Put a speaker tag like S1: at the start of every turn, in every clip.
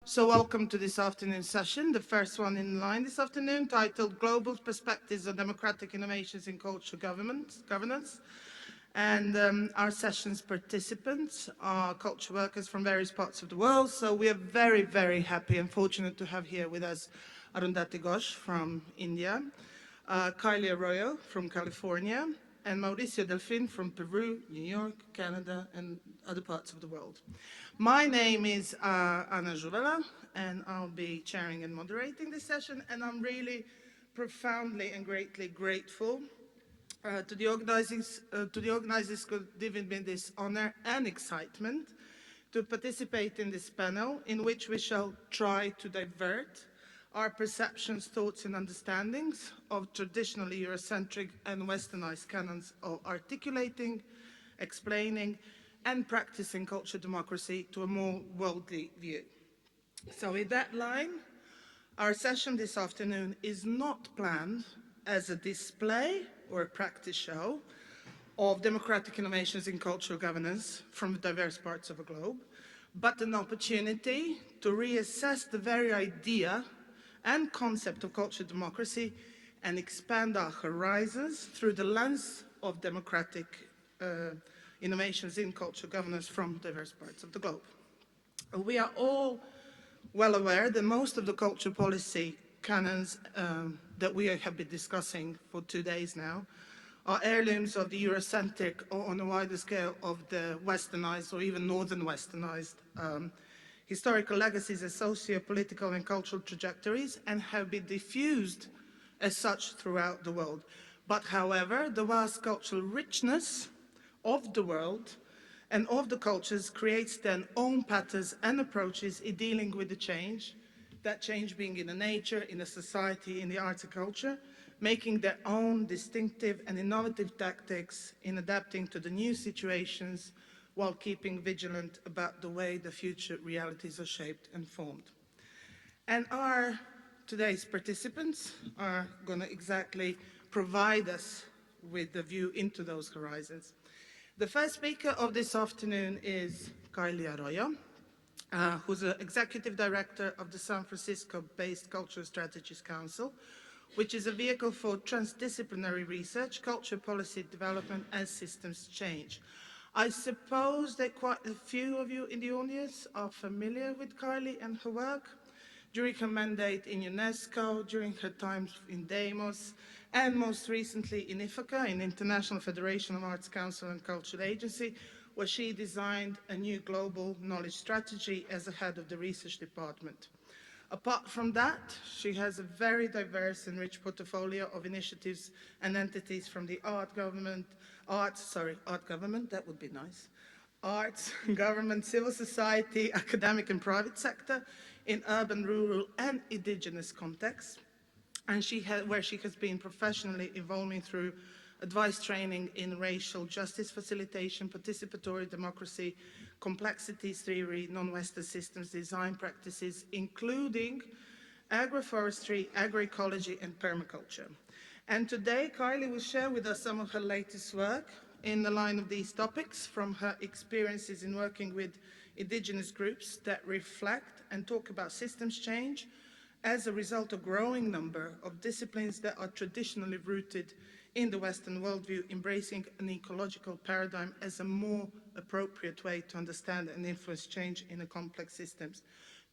S1: So welcome to this afternoon's session, the first one in line this afternoon, titled Global Perspectives on Democratic Innovations in Cultural Governance. And our session's participants are culture workers from various parts of the world. So we are very, very happy and fortunate to have here with us Arundhati Ghosh from India, Kiley Arroyo from California, and Mauricio Delfin from Peru, New York, Canada, and other parts of the world. My name is Žuvela, and I'll be chairing and moderating this session, and I'm really profoundly and greatly grateful to the organizers for giving me this honor and excitement to participate in this panel, in which we shall try to divert our perceptions, thoughts, and understandings of traditionally Eurocentric and Westernized canons of articulating, explaining, and practicing cultural democracy to a more worldly view. So with that line, our session this afternoon is not planned as a display or a practice show of democratic innovations in cultural governance from diverse parts of the globe, but an opportunity to reassess the very idea and concept of cultural democracy and expand our horizons through the lens of democratic innovations in cultural governance from diverse parts of the globe. We are all well aware that most of the cultural policy canons that we have been discussing for 2 days now are heirlooms of the Eurocentric, or on a wider scale of the Westernized or even Northern Westernized historical legacies as socio-political and cultural trajectories, and have been diffused as such throughout the world. But however, the vast cultural richness of the world and of the cultures creates their own patterns and approaches in dealing with the change, that change being in the nature, in the society, in the arts and culture, making their own distinctive and innovative tactics in adapting to the new situations while keeping vigilant about the way the future realities are shaped and formed. And our today's participants are going to exactly provide us with the view into those horizons. The first speaker of this afternoon is Kiley Arroyo, who's the Executive Director of the San Francisco-based Cultural Strategies Council, which is a vehicle for transdisciplinary research, culture policy development, and systems change. I suppose that quite a few of you in the audience are familiar with Kiley and her work during her mandate in UNESCO, during her times in Demos, and most recently in IFACA, in International Federation of Arts Council and Cultural Agency, where she designed a new global knowledge strategy as the head of the research department. Apart from that, she has a very diverse and rich portfolio of initiatives and entities from the arts, government, that would be nice, arts, government, civil society, academic and private sector, in urban, rural, and indigenous contexts, and where she has been professionally evolving through advice training in racial justice facilitation, participatory democracy, complexities theory, non-Western systems design practices, including agroforestry, agroecology, and permaculture. And today, Kiley will share with us some of her latest work in the line of these topics, from her experiences in working with indigenous groups that reflect and talk about systems change as a result of a growing number of disciplines that are traditionally rooted in the Western worldview, embracing an ecological paradigm as a more appropriate way to understand and influence change in a complex systems.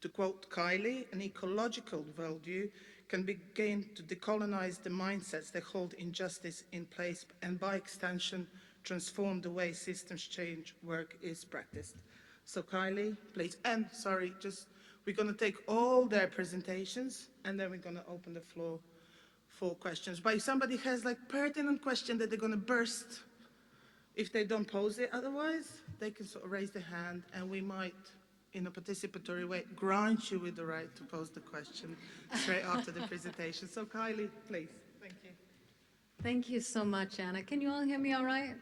S1: To quote Kiley, an ecological worldview can begin to decolonize the mindsets that hold injustice in place, and by extension, transform the way systems change work is practiced. So Kiley, please, and sorry, we're going to take all their presentations, and then we're going to open the floor for questions. But if somebody has like pertinent question that they're going to burst if they don't pose it otherwise, they can sort of raise their hand, and we might, in a participatory way, grant you with the right to pose the question straight after the presentation. So Kiley, please. Thank you.
S2: Thank you so much, Anna. Can you all hear me all right?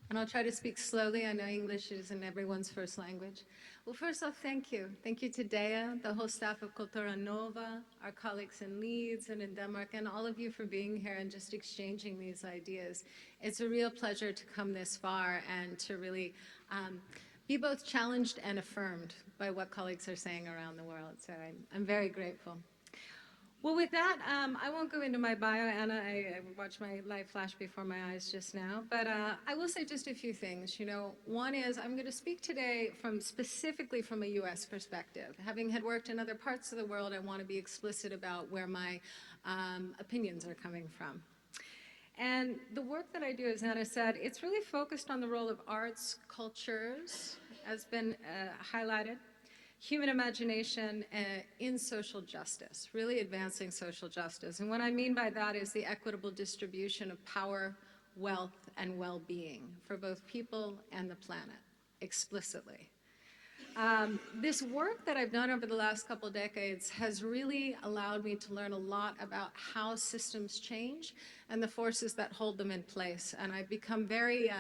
S2: And I'll try to speak slowly. I know English isn't everyone's first language. Well, first off, thank you. Thank you to Dea, the whole staff of Kultura Nova, our colleagues in Leeds and in Denmark, and all of you for being here and just exchanging these ideas. It's a real pleasure to come this far and to really be both challenged and affirmed by what colleagues are saying around the world. So I'm very grateful. Well, with that, I won't go into my bio, Anna. I watched my light flash before my eyes just now. But I will say just a few things. You know, one is I'm going to speak today specifically from a U.S. perspective. Having had worked in other parts of the world, I want to be explicit about where my opinions are coming from. And the work that I do, as Anna said, it's really focused on the role of arts, cultures, has been highlighted, human imagination in social justice, really advancing social justice. And what I mean by that is the equitable distribution of power, wealth, and well-being for both people and the planet, explicitly. This work that I've done over the last couple of decades has really allowed me to learn a lot about how systems change and the forces that hold them in place. And I've become very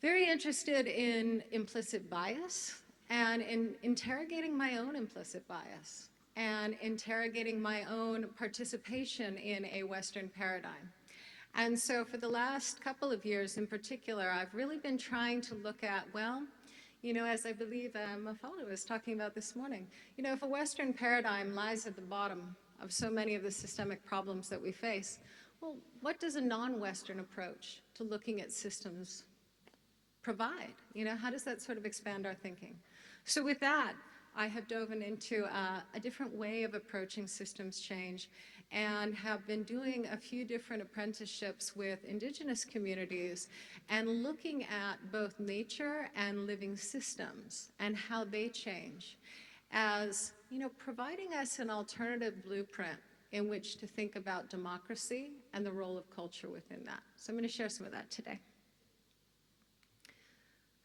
S2: interested in implicit bias and in interrogating my own implicit bias and interrogating my own participation in a Western paradigm. And so for the last couple of years in particular, I've really been trying to look at, well, you know, as I believe Mafalda was talking about this morning, you know, if a Western paradigm lies at the bottom of so many of the systemic problems that we face, well, what does a non-Western approach to looking at systems provide? You know, how does that sort of expand our thinking? So with that, I have dove into a different way of approaching systems change and have been doing a few different apprenticeships with indigenous communities and looking at both nature and living systems and how they change as, you know, providing us an alternative blueprint in which to think about democracy and the role of culture within that. So I'm going to share some of that today.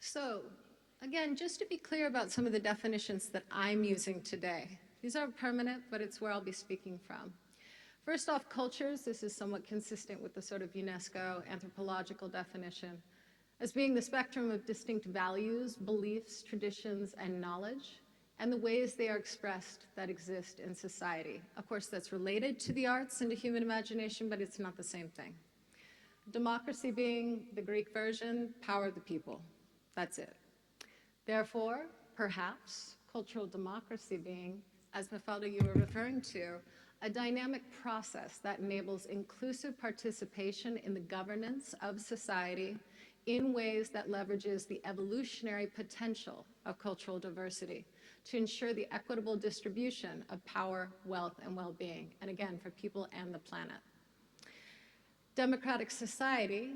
S2: So, again, just to be clear about some of the definitions that I'm using today. These aren't permanent, but it's where I'll be speaking from. First off, cultures. This is somewhat consistent with the sort of UNESCO anthropological definition as being the spectrum of distinct values, beliefs, traditions, and knowledge, and the ways they are expressed that exist in society. Of course, that's related to the arts and to human imagination, but it's not the same thing. Democracy being the Greek version, power of the people. That's it. Therefore, perhaps, cultural democracy being, as Mafalda you were referring to, a dynamic process that enables inclusive participation in the governance of society in ways that leverages the evolutionary potential of cultural diversity to ensure the equitable distribution of power, wealth, and well-being, and again, for people and the planet. Democratic society,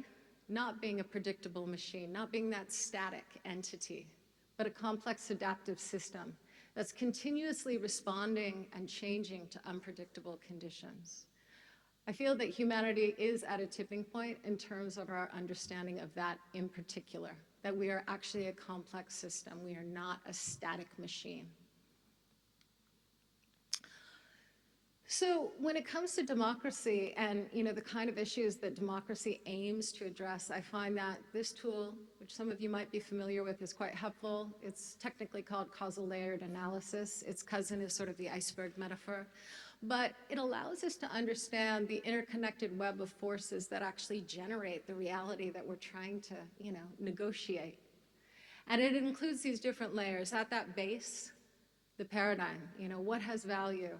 S2: not being a predictable machine, not being that static entity, but a complex adaptive system that's continuously responding and changing to unpredictable conditions. I feel that humanity is at a tipping point in terms of our understanding of that in particular, that we are actually a complex system. We are not a static machine. So when it comes to democracy and, you know, the kind of issues that democracy aims to address, I find that this tool, which some of you might be familiar with, is quite helpful. It's technically called causal layered analysis. Its cousin is sort of the iceberg metaphor. But it allows us to understand the interconnected web of forces that actually generate the reality that we're trying to, you know, negotiate. And it includes these different layers. At that base, the paradigm, you know, what has value?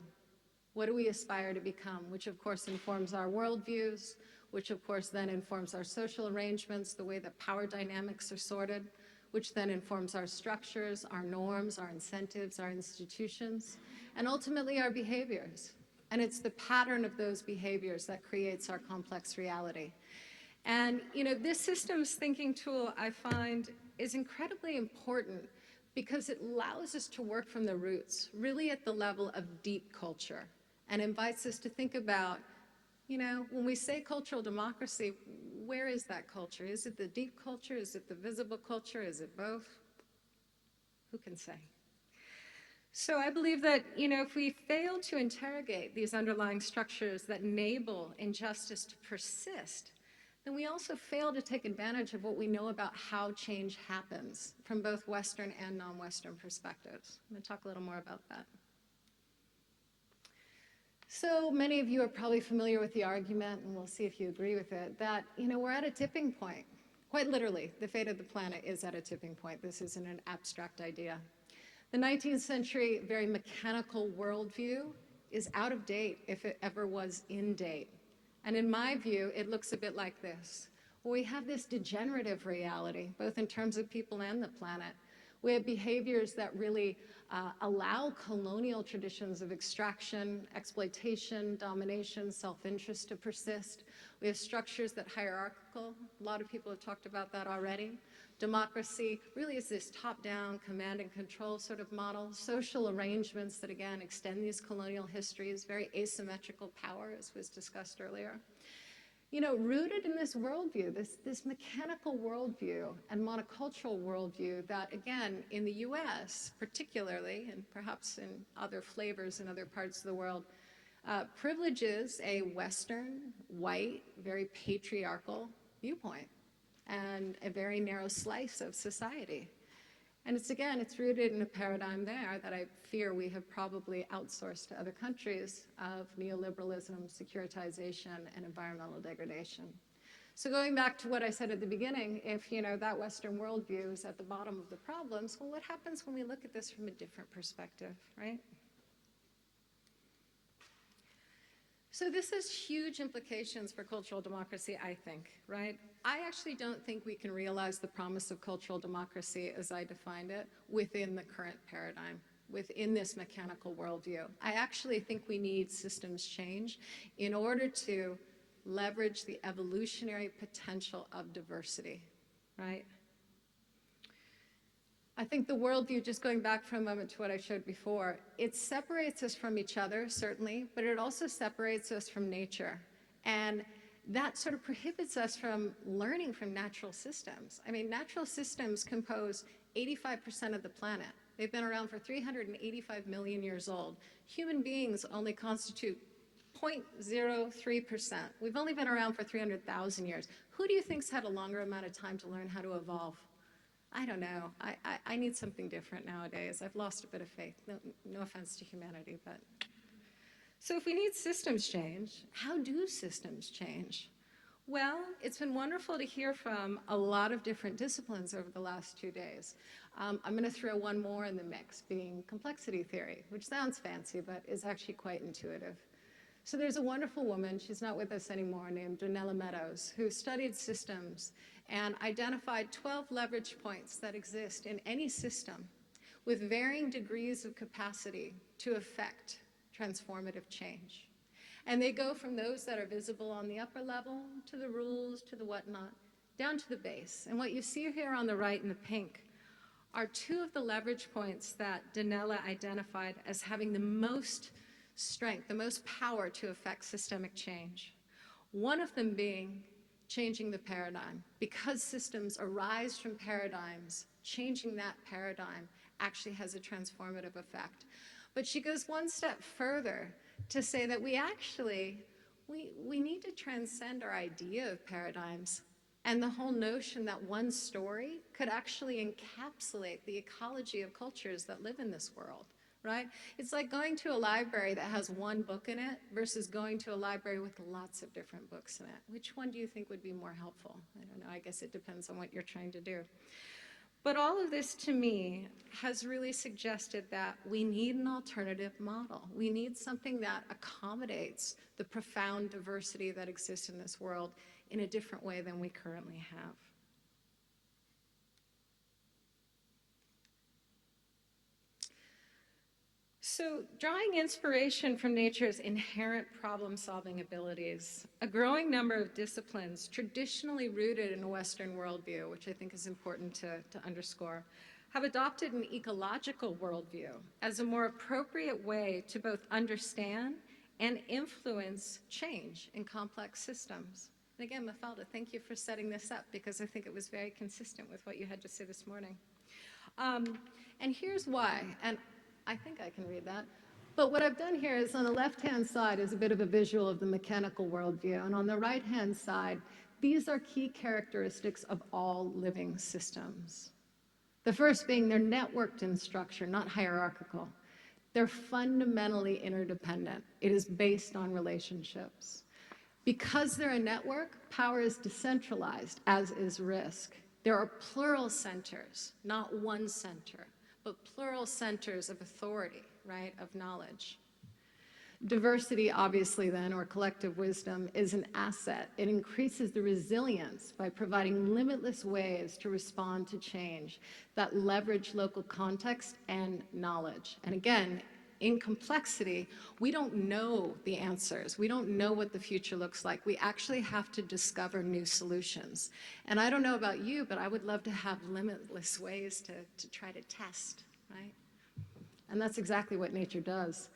S2: What do we aspire to become? Which of course informs our worldviews, which of course then informs our social arrangements, the way that power dynamics are sorted, which then informs our structures, our norms, our incentives, our institutions, and ultimately our behaviors. And it's the pattern of those behaviors that creates our complex reality. And, you know, this systems thinking tool I find is incredibly important because it allows us to work from the roots, really at the level of deep culture, and invites us to think about, you know, when we say cultural democracy, where is that culture? Is it the deep culture? Is it the visible culture? Is it both? Who can say? So I believe that, you know, if we fail to interrogate these underlying structures that enable injustice to persist, then we also fail to take advantage of what we know about how change happens from both Western and non-Western perspectives. I'm going to talk a little more about that. So many of you are probably familiar with the argument, and we'll see if you agree with it, that, you know, we're at a tipping point, Quite literally, the fate of the planet is at a tipping point. This isn't an abstract idea. The 19th century, very mechanical worldview is out of date, if it ever was in date. And in my view, it looks a bit like this. We have this degenerative reality, both in terms of people and the planet. We have behaviors that really allow colonial traditions of extraction, exploitation, domination, self-interest to persist. We have structures that are hierarchical. A lot of people have talked about that already. Democracy really is this top-down command and control sort of model. Social arrangements that, again, extend these colonial histories, very asymmetrical power, as was discussed earlier. You know, rooted in this worldview, this mechanical worldview and monocultural worldview that, again, in the US particularly, and perhaps in other flavors in other parts of the world, privileges a Western, white, very patriarchal viewpoint and a very narrow slice of society. And it's, again, it's rooted in a paradigm there that I fear we have probably outsourced to other countries of neoliberalism, securitization, and environmental degradation. So going back to what I said at the beginning, if, you know, that Western worldview is at the bottom of the problems, well, what happens when we look at this from a different perspective, right? So this has huge implications for cultural democracy, I think, right? I actually don't think we can realize the promise of cultural democracy as I defined it within the current paradigm, within this mechanical worldview. I actually think we need systems change in order to leverage the evolutionary potential of diversity, right? I think the worldview, just going back for a moment to what I showed before, it separates us from each other, certainly, but it also separates us from nature. And that sort of prohibits us from learning from natural systems. I mean, natural systems compose 85% of the planet. They've been around for 385 million years old. Human beings only constitute 0.03%. We've only been around for 300,000 years. Who do you think's had a longer amount of time to learn how to evolve? I don't know. I need something different nowadays. I've lost a bit of faith. No offense to humanity, but. So if we need systems change, how do systems change? Well, it's been wonderful to hear from a lot of different disciplines over the last 2 days. I'm going to throw one more in the mix, being complexity theory, which sounds fancy, but is actually quite intuitive. So there's a wonderful woman, she's not with us anymore, named Donella Meadows, who studied systems and identified 12 leverage points that exist in any system with varying degrees of capacity to affect transformative change. And they go from those that are visible on the upper level to the rules, to the whatnot, down to the base. And what you see here on the right in the pink are 2 of the leverage points that Donella identified as having the most strength, the most power to affect systemic change. One of them being changing the paradigm. Because systems arise from paradigms, changing that paradigm actually has a transformative effect. But she goes one step further to say that we need to transcend our idea of paradigms and the whole notion that one story could actually encapsulate the ecology of cultures that live in this world. Right? It's like going to a library that has one book in it versus going to a library with lots of different books in it. Which one do you think would be more helpful? I don't know, I guess it depends on what you're trying to do. But all of this to me has really suggested that we need an alternative model. We need something that accommodates the profound diversity that exists in this world in a different way than we currently have. So, drawing inspiration from nature's inherent problem-solving abilities, a growing number of disciplines traditionally rooted in a Western worldview, which I think is important to underscore, have adopted an ecological worldview as a more appropriate way to both understand and influence change in complex systems. And again, Mafalda, thank you for setting this up because I think it was very consistent with what you had to say this morning. And here's why. And I think I can read that. But what I've done here is on the left-hand side is a bit of a visual of the mechanical worldview. And on the right-hand side, these are key characteristics of all living systems. The first being they're networked in structure, not hierarchical. They're fundamentally interdependent. It is based on relationships. Because they're a network, power is decentralized, as is risk. There are plural centers, not one center, but plural centers of authority, right, of knowledge. Diversity, obviously then, or collective wisdom, is an asset. It increases the resilience by providing limitless ways to respond to change that leverage local context and knowledge. And again, in complexity, we don't know the answers. We don't know what the future looks like. We actually have to discover new solutions. And I don't know about you, but I would love to have limitless ways to try to test, right? And that's exactly what nature does.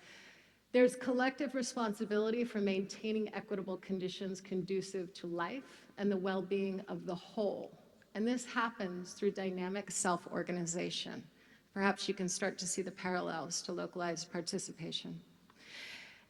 S2: There's collective responsibility for maintaining equitable conditions conducive to life and the well-being of the whole. And this happens through dynamic self-organization. Perhaps you can start to see the parallels to localized participation.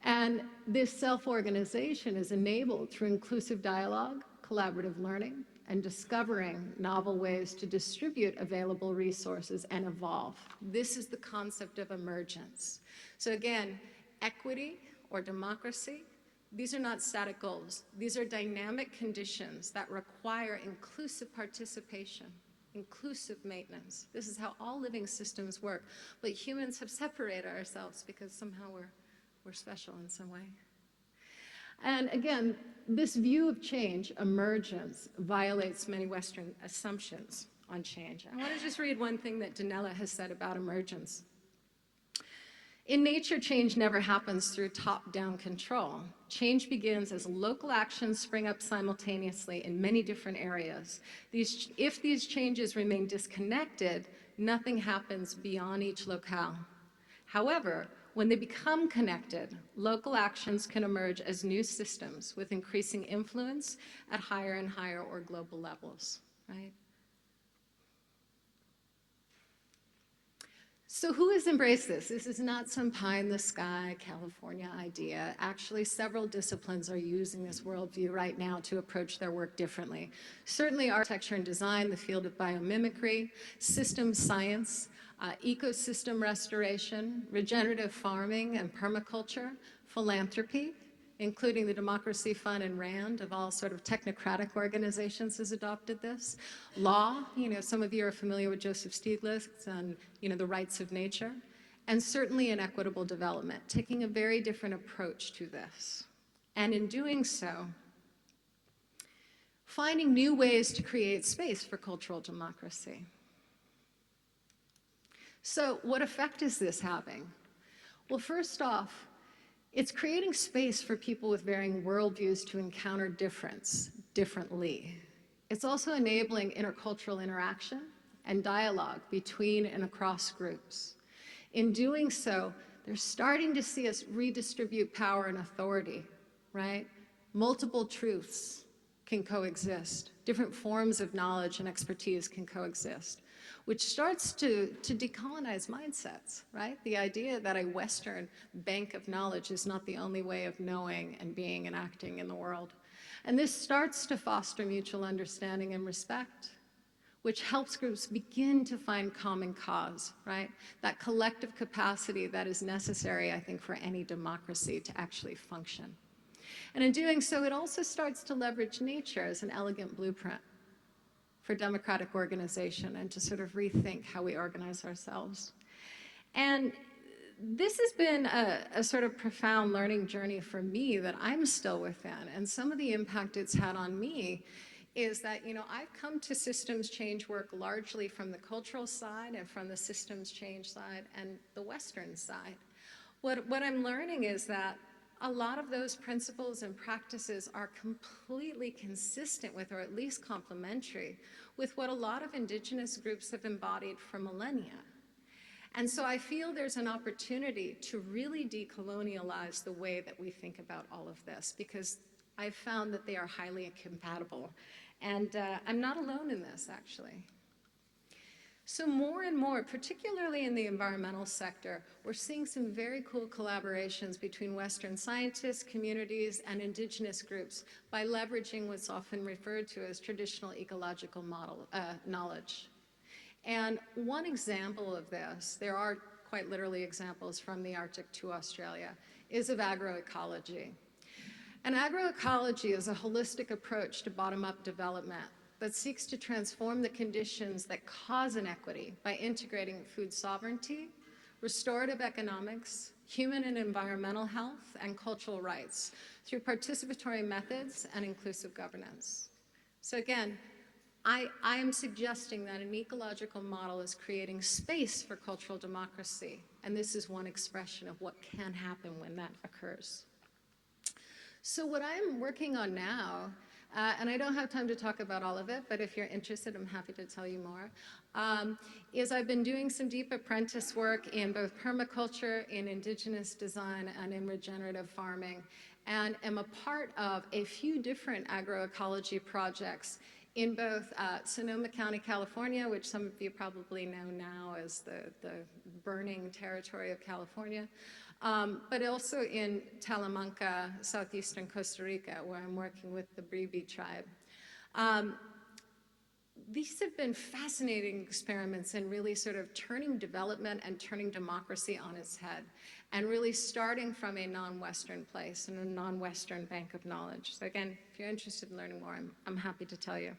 S2: And this self-organization is enabled through inclusive dialogue, collaborative learning, and discovering novel ways to distribute available resources and evolve. This is the concept of emergence. So again, equity or democracy, these are not static goals. These are dynamic conditions that require inclusive participation, inclusive maintenance. This is how all living systems work. But humans have separated ourselves because somehow we're special in some way. And again, this view of change, emergence, violates many Western assumptions on change. I want to just read one thing that Donella has said about emergence. In nature, change never happens through top-down control. Change begins as local actions spring up simultaneously in many different areas. If these changes remain disconnected, nothing happens beyond each locale. However, when they become connected, local actions can emerge as new systems with increasing influence at higher and higher or global levels, right? So who has embraced this? This is not some pie-in-the-sky California idea. Actually, several disciplines are using this worldview right now to approach their work differently. Certainly architecture and design, the field of biomimicry, systems science, ecosystem restoration, regenerative farming and permaculture, philanthropy, including the Democracy Fund and RAND of all sort of technocratic organizations has adopted this. Law, some of you are familiar with Joseph Stiglitz and, the rights of nature. And certainly in equitable development, taking a very different approach to this. And in doing so, finding new ways to create space for cultural democracy. So what effect is this having? Well, first off, it's creating space for people with varying worldviews to encounter difference differently. It's also enabling intercultural interaction and dialogue between and across groups. In doing so, they're starting to see us redistribute power and authority, right? Multiple truths can coexist. Different forms of knowledge and expertise can coexist, which starts to decolonize mindsets, right? The idea that a Western bank of knowledge is not the only way of knowing and being and acting in the world. And this starts to foster mutual understanding and respect, which helps groups begin to find common cause, right? That collective capacity that is necessary, I think, for any democracy to actually function. And in doing so, it also starts to leverage nature as an elegant blueprint for democratic organization and to sort of rethink how we organize ourselves. And this has been a sort of profound learning journey for me that I'm still within. And some of the impact it's had on me is that, I've come to systems change work largely from the cultural side and from the systems change side and the Western side. What I'm learning is that a lot of those principles and practices are completely consistent with, or at least complementary, with what a lot of indigenous groups have embodied for millennia. And so I feel there's an opportunity to really decolonialize the way that we think about all of this, because I've found that they are highly compatible. And I'm not alone in this, actually. So more and more, particularly in the environmental sector, we're seeing some very cool collaborations between Western scientists, communities, and indigenous groups by leveraging what's often referred to as traditional ecological knowledge. And one example of this, there are quite literally examples from the Arctic to Australia, is of agroecology. And agroecology is a holistic approach to bottom-up development that seeks to transform the conditions that cause inequity by integrating food sovereignty, restorative economics, human and environmental health, and cultural rights through participatory methods and inclusive governance. So again, I am suggesting that an ecological model is creating space for cultural democracy, and this is one expression of what can happen when that occurs. So what I'm working on now, and I don't have time to talk about all of it, but if you're interested, I'm happy to tell you more, is I've been doing some deep apprentice work in both permaculture, in indigenous design, and in regenerative farming, and am a part of a few different agroecology projects in both Sonoma County, California, which some of you probably know now as the burning territory of California, but also in Talamanca, southeastern Costa Rica, where I'm working with the Bribi tribe. These have been fascinating experiments in really sort of turning development and turning democracy on its head, and really starting from a non-Western place and a non-Western bank of knowledge. So again, if you're interested in learning more, I'm happy to tell you.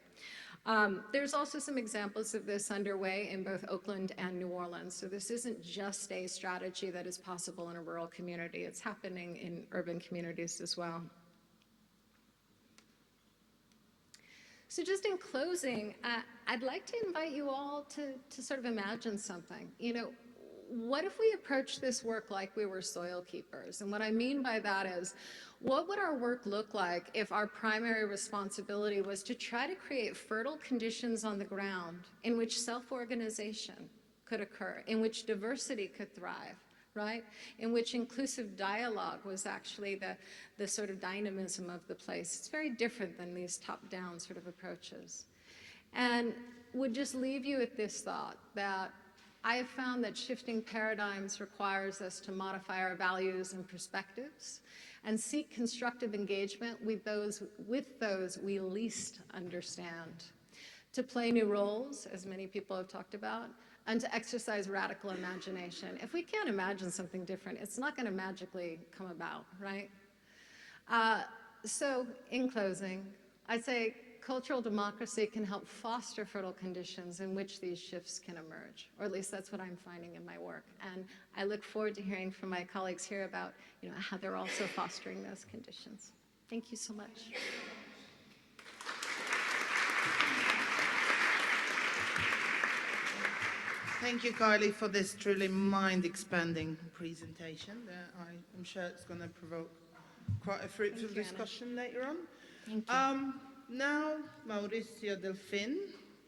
S2: There's also some examples of this underway in both Oakland and New Orleans. So this isn't just a strategy that is possible in a rural community. It's happening in urban communities as well. So just in closing, I'd like to invite you all to sort of imagine something. You know, what if we approach this work like we were soil keepers? And what I mean by that is, what would our work look like if our primary responsibility was to try to create fertile conditions on the ground in which self-organization could occur, in which diversity could thrive, right? In which inclusive dialogue was actually the sort of dynamism of the place. It's very different than these top-down sort of approaches. And would just leave you with this thought, that I have found that shifting paradigms requires us to modify our values and perspectives and seek constructive engagement with those we least understand, to play new roles, as many people have talked about, and to exercise radical imagination. If we can't imagine something different, it's not going to magically come about, right? So in closing, I'd say cultural democracy can help foster fertile conditions in which these shifts can emerge, or at least that's what I'm finding in my work. And I look forward to hearing from my colleagues here about, you know, how they're also fostering those conditions. Thank you so much.
S1: Thank you, Kiley, for this truly mind-expanding presentation. I'm sure it's going to provoke quite a fruitful discussion later on.
S2: Thank you.
S1: Now, Mauricio Delfin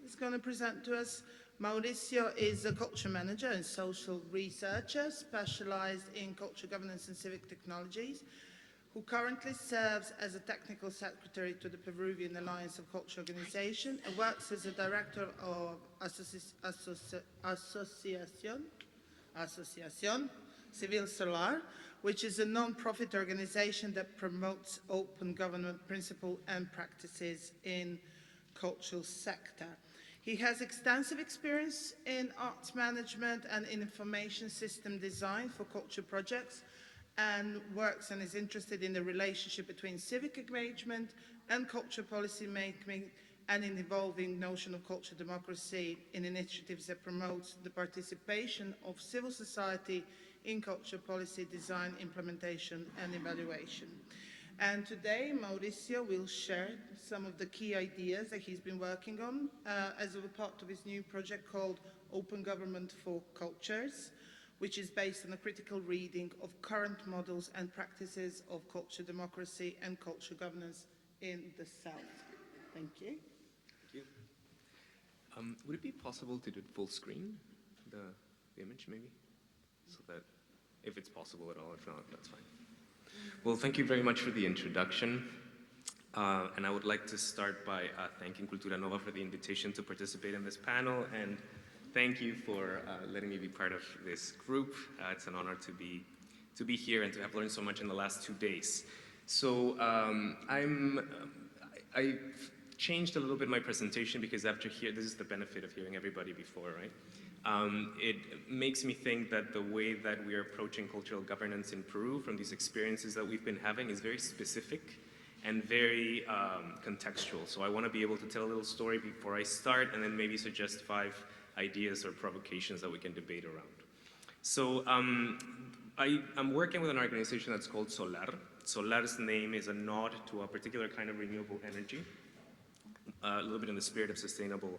S1: is going to present to us. Mauricio is a culture manager and social researcher specialized in culture governance and civic technologies, who currently serves as a technical secretary to the Peruvian Alliance of Culture Organization and works as a director of Asociación Civil Solar, which is a non-profit organization that promotes open government principles and practices in cultural sector. He has extensive experience in arts management and in information system design for culture projects, and works and is interested in the relationship between civic engagement and culture policy making, and in evolving notion of culture democracy in initiatives that promote the participation of civil society in culture policy design, implementation, and evaluation. And today, Mauricio will share some of the key ideas that he's been working on as a part of his new project called Open Government for Cultures, which is based on a critical reading of current models and practices of culture democracy and culture governance in the South. Thank you.
S3: Thank you. Would it be possible to do it full screen, the image maybe? So that, if it's possible at all, if not, that's fine. Well, thank you very much for the introduction. And I would like to start by thanking Kultura Nova for the invitation to participate in this panel, and thank you for letting me be part of this group. It's an honor to be here and to have learned so much in the last 2 days. So I've changed a little bit my presentation because after here, this is the benefit of hearing everybody before, right? It makes me think that the way that we are approaching cultural governance in Peru from these experiences that we've been having is very specific and very contextual. So I want to be able to tell a little story before I start and then maybe suggest 5 ideas or provocations that we can debate around. So I'm working with an organization that's called Solar. Solar's name is a nod to a particular kind of renewable energy, a little bit in the spirit of sustainable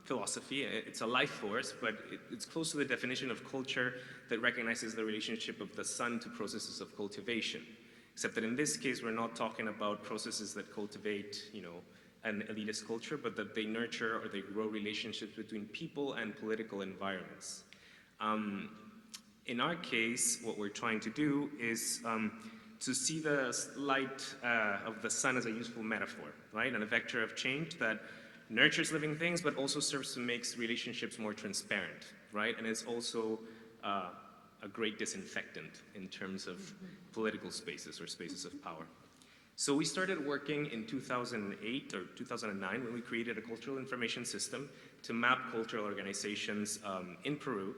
S3: philosophy. It's a life force, but it's close to the definition of culture that recognizes the relationship of the sun to processes of cultivation. Except that in this case, we're not talking about processes that cultivate, an elitist culture, but that they nurture or they grow relationships between people and political environments. In our case, what we're trying to do is to see the light of the sun as a useful metaphor, right? And a vector of change that nurtures living things, but also serves to make relationships more transparent, right? And it's also a great disinfectant in terms of political spaces or spaces of power. So we started working in 2008 or 2009 when we created a cultural information system to map cultural organizations in Peru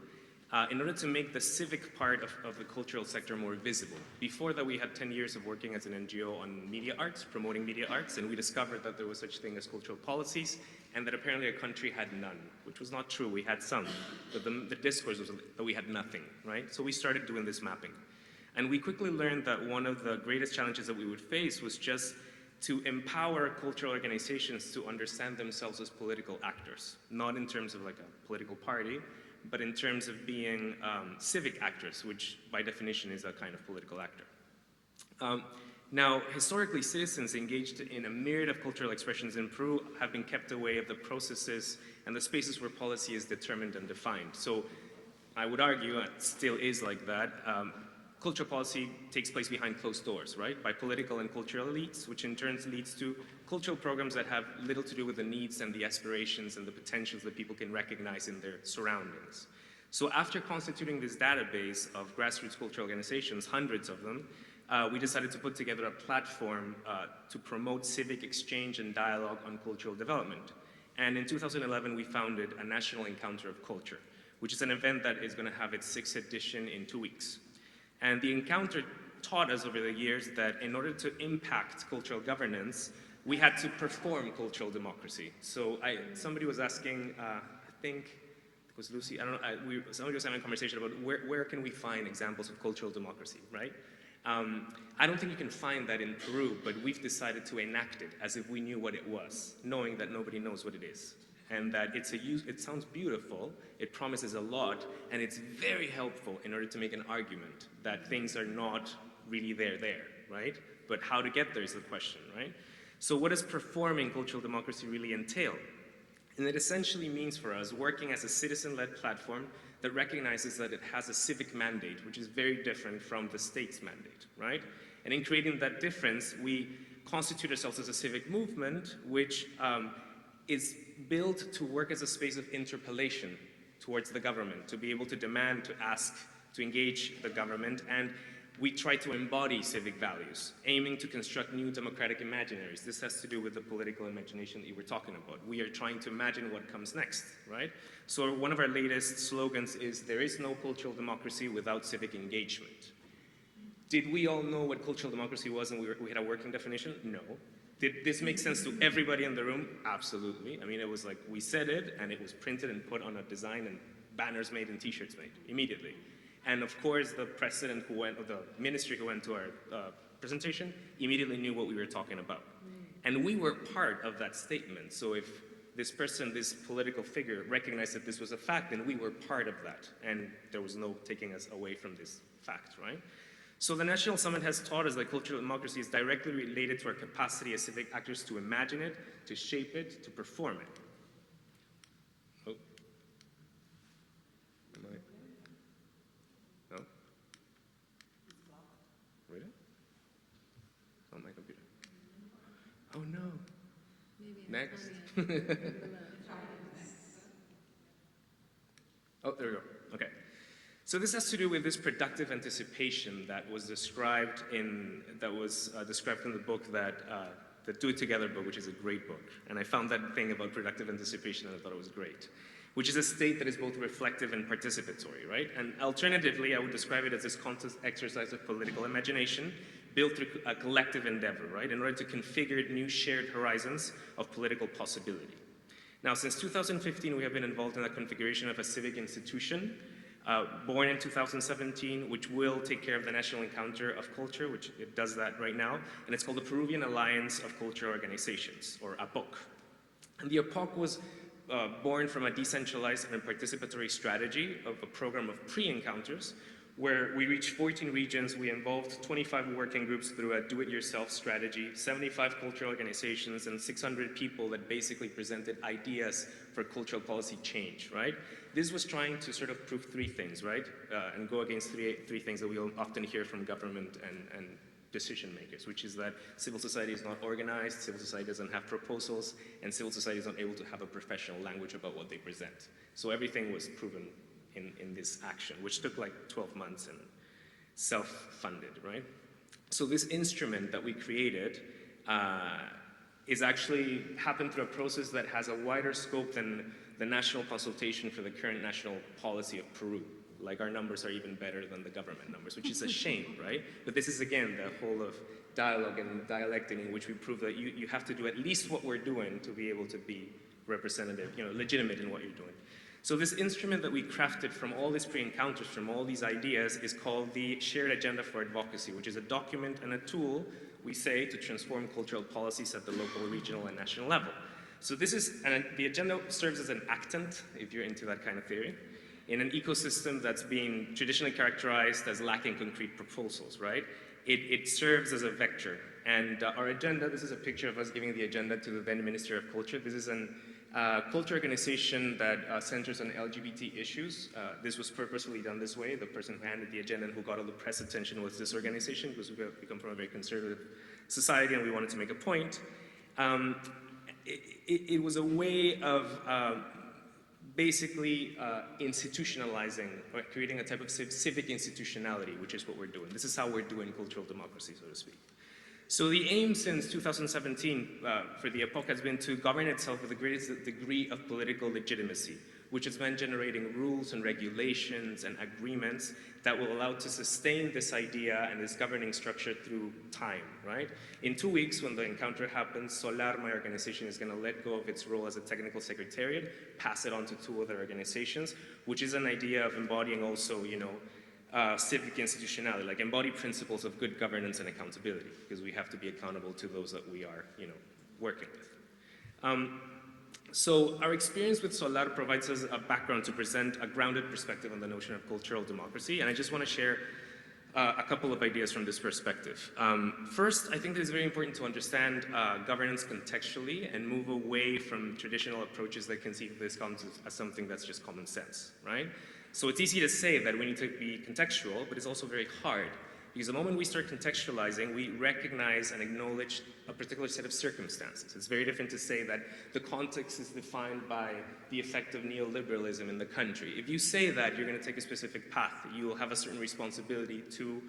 S3: in order to make the civic part of the cultural sector more visible. Before that, we had 10 years of working as an NGO on media arts, promoting media arts, and we discovered that there was such thing as cultural policies, and that apparently our country had none, which was not true. We had some, but the discourse was that we had nothing, right? So we started doing this mapping. And we quickly learned that one of the greatest challenges that we would face was just to empower cultural organizations to understand themselves as political actors, not in terms of like a political party, but in terms of being civic actors, which by definition is a kind of political actor. Now, historically, citizens engaged in a myriad of cultural expressions in Peru have been kept away of the processes and the spaces where policy is determined and defined. So I would argue it still is like that. Cultural policy takes place behind closed doors, right? By political and cultural elites, which in turn leads to cultural programs that have little to do with the needs and the aspirations and the potentials that people can recognize in their surroundings. So after constituting this database of grassroots cultural organizations, hundreds of them, we decided to put together a platform to promote civic exchange and dialogue on cultural development. And in 2011, we founded a National Encounter of Culture, which is an event that is going to have its 6th edition in 2 weeks. And the encounter taught us over the years that in order to impact cultural governance, we had to perform cultural democracy. So somebody was asking, I think it was Lucy, I don't know, somebody was having a conversation about where can we find examples of cultural democracy, right? I don't think you can find that in Peru, but we've decided to enact it as if we knew what it was, knowing that nobody knows what it is. And that it sounds beautiful, it promises a lot, and it's very helpful in order to make an argument that things are not really there, right? But how to get there is the question, right? So what does performing cultural democracy really entail? And it essentially means for us working as a citizen-led platform that recognizes that it has a civic mandate, which is very different from the state's mandate, right? And in creating that difference, we constitute ourselves as a civic movement, which is built to work as a space of interpellation towards the government, to be able to demand, to ask, to engage the government, and we try to embody civic values, aiming to construct new democratic imaginaries. This has to do with the political imagination that you were talking about. We are trying to imagine what comes next, right? So one of our latest slogans is, there is no cultural democracy without civic engagement. Did we all know what cultural democracy was and we had a working definition? No. Did this make sense to everybody in the room? Absolutely. I mean, it was like we said it and it was printed and put on a design and banners made and t-shirts made immediately. And of course, the president who went, or the ministry who went to our presentation immediately knew what we were talking about. And we were part of that statement. So if this person, this political figure recognized that this was a fact, then we were part of that. And there was no taking us away from this fact, right? So the National Summit has taught us that cultural democracy is directly related to our capacity as civic actors to imagine it, to shape it, to perform it. Oh. Am I? No? Really? It's on my computer. Oh no.
S2: Maybe
S3: Next. Oh, there we go. Okay. So this has to do with this productive anticipation that was described in the book that the Do It Together book, which is a great book. And I found that thing about productive anticipation and I thought it was great, which is a state that is both reflective and participatory, right? And alternatively, I would describe it as this constant exercise of political imagination built through a collective endeavor, right, in order to configure new shared horizons of political possibility. Now, since 2015, we have been involved in the configuration of a civic institution born in 2017, which will take care of the National Encounter of Culture, which it does that right now, and it's called the Peruvian Alliance of Cultural Organizations, or APOC. And the APOC was born from a decentralized and participatory strategy of a program of pre-encounters, where we reached 14 regions. We involved 25 working groups through a do-it-yourself strategy, 75 cultural organizations, and 600 people that basically presented ideas for cultural policy change, right? This was trying to sort of prove three things, right? And go against three things that we often hear from government and decision makers, which is that civil society is not organized, civil society doesn't have proposals, and civil society is not able to have a professional language about what they present. So everything was proven in this action, which took like 12 months and self-funded, right? So this instrument that we created is actually happened through a process that has a wider scope than the national consultation for the current national policy of Peru. Like, our numbers are even better than the government numbers, which is a shame, right? But this is, again, the whole of dialogue and dialecting, in which we prove that you have to do at least what we're doing to be able to be representative, legitimate in what you're doing. So this instrument that we crafted from all these pre-encounters, from all these ideas, is called the Shared Agenda for Advocacy, which is a document and a tool, we say, to transform cultural policies at the local, regional, and national level. So this is, and the agenda serves as an actant, if you're into that kind of theory, in an ecosystem that's been traditionally characterized as lacking concrete proposals, right? It serves as a vector. And our agenda, this is a picture of us giving the agenda to the then Minister of Culture. This is an culture organization that centers on LGBT issues. This was purposefully done this way. The person who handed the agenda and who got all the press attention was this organization, because we come from a very conservative society and we wanted to make a point. It was a way of basically institutionalizing, or creating a type of civic institutionality, which is what we're doing. This is how we're doing cultural democracy, so to speak. So the aim since 2017 for the APOC has been to govern itself with the greatest degree of political legitimacy, which has meant generating rules and regulations and agreements that will allow to sustain this idea and this governing structure through time, right? In 2 weeks, when the encounter happens, Solar, my organization, is going to let go of its role as a technical secretariat, pass it on to 2 other organizations, which is an idea of embodying also, civic institutionality, like embody principles of good governance and accountability, because we have to be accountable to those that we are, working with. So our experience with Solar provides us a background to present a grounded perspective on the notion of cultural democracy, and I just want to share a couple of ideas from this perspective. First, I think it is very important to understand governance contextually and move away from traditional approaches that conceive this concept as something that's just common sense, right? So it's easy to say that we need to be contextual, but it's also very hard, because the moment we start contextualizing, we recognize and acknowledge a particular set of circumstances. It's very different to say that the context is defined by the effect of neoliberalism in the country. If you say that, you're going to take a specific path. You will have a certain responsibility to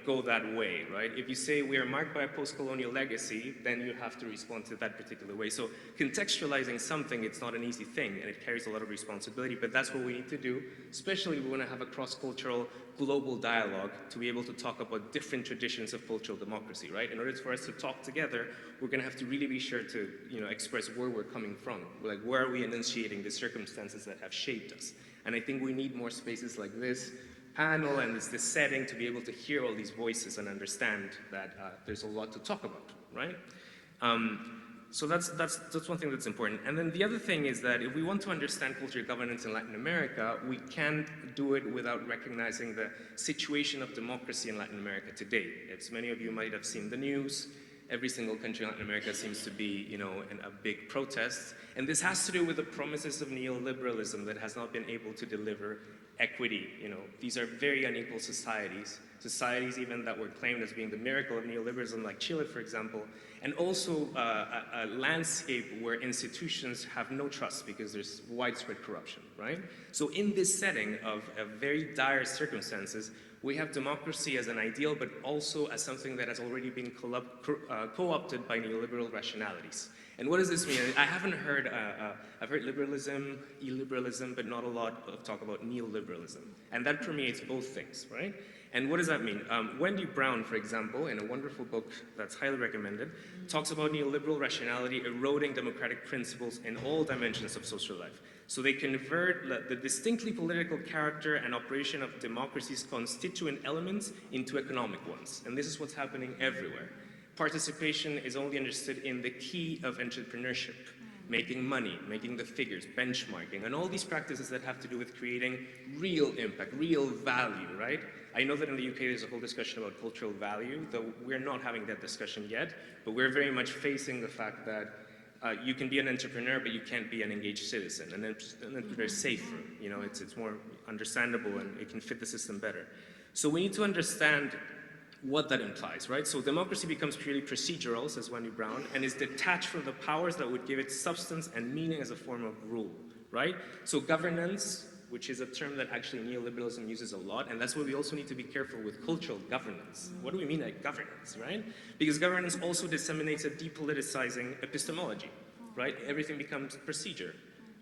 S3: go that way, right? If you say we are marked by a post-colonial legacy, then you have to respond to that particular way. So contextualizing something, it's not an easy thing, and it carries a lot of responsibility, but that's what we need to do, especially if we want to have a cross-cultural global dialogue to be able to talk about different traditions of cultural democracy, right? In order for us to talk together, we're going to have to really be sure to, express where we're coming from. Like, where are we enunciating the circumstances that have shaped us? And I think we need more spaces like this panel and this setting to be able to hear all these voices and understand that there's a lot to talk about, right? So that's one thing that's important. And then the other thing is that if we want to understand cultural governance in Latin America, we can't do it without recognizing the situation of democracy in Latin America today. As many of you might have seen the news, every single country in Latin America seems to be, in a big protest. And this has to do with the promises of neoliberalism that has not been able to deliver equity. These are very unequal societies even that were claimed as being the miracle of neoliberalism, like Chile, for example, and also a landscape where institutions have no trust because there's widespread corruption, right? So in this setting of very dire circumstances, we have democracy as an ideal, but also as something that has already been co-opted by neoliberal rationalities. And what does this mean? I haven't heard, I've heard liberalism, illiberalism, but not a lot of talk about neoliberalism. And that permeates both things, right? And what does that mean? Wendy Brown, for example, in a wonderful book that's highly recommended, talks about neoliberal rationality eroding democratic principles in all dimensions of social life. So they convert the distinctly political character and operation of democracy's constituent elements into economic ones. And this is what's happening everywhere. Participation is only understood in the key of entrepreneurship, making money, making the figures, benchmarking, and all these practices that have to do with creating real impact, real value, right? I know that in the UK there's a whole discussion about cultural value, though we're not having that discussion yet, but we're very much facing the fact that you can be an entrepreneur, but you can't be an engaged citizen. And an entrepreneur is safer, you know, it's more understandable and it can fit the system better. So we need to understand what that implies, right? So democracy becomes purely procedural, says Wendy Brown, and is detached from the powers that would give it substance and meaning as a form of rule, right? So governance, which is a term that actually neoliberalism uses a lot, and that's why we also need to be careful with cultural governance. What do we mean by governance, right? Because governance also disseminates a depoliticizing epistemology, right? Everything becomes procedure,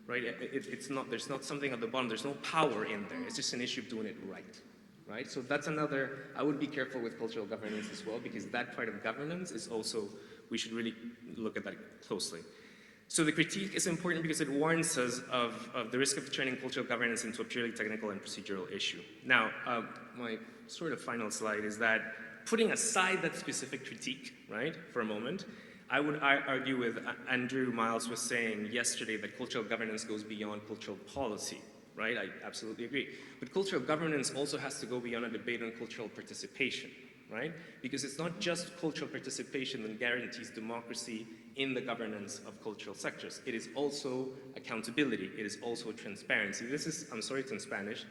S3: right? There's not something at the bottom, there's no power in there, it's just an issue of doing it right. Right? So that's another, I would be careful with cultural governance as well, because that part of governance is also, we should really look at that closely. So the critique is important because it warns us of the risk of turning cultural governance into a purely technical and procedural issue. Now, my sort of final slide is that putting aside that specific critique, right, for a moment, I would argue with Andrew Miles was saying yesterday that cultural governance goes beyond cultural policy. Right, I absolutely agree. But cultural governance also has to go beyond a debate on cultural participation, right? Because it's not just cultural participation that guarantees democracy in the governance of cultural sectors. It is also accountability. It is also transparency. This is, I'm sorry it's in Spanish,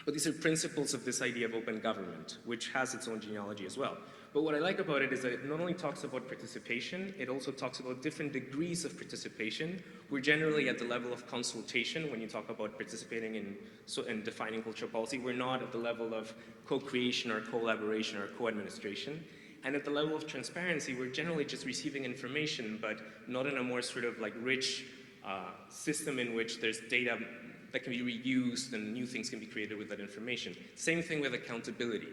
S3: but these are principles of this idea of open government, which has its own genealogy as well. But what I like about it is that it not only talks about participation, it also talks about different degrees of participation. We're generally at the level of consultation when you talk about participating in defining cultural policy. We're not at the level of co-creation or collaboration or co-administration. And at the level of transparency, we're generally just receiving information, but not in a more sort of like rich system in which there's data that can be reused and new things can be created with that information. Same thing with accountability.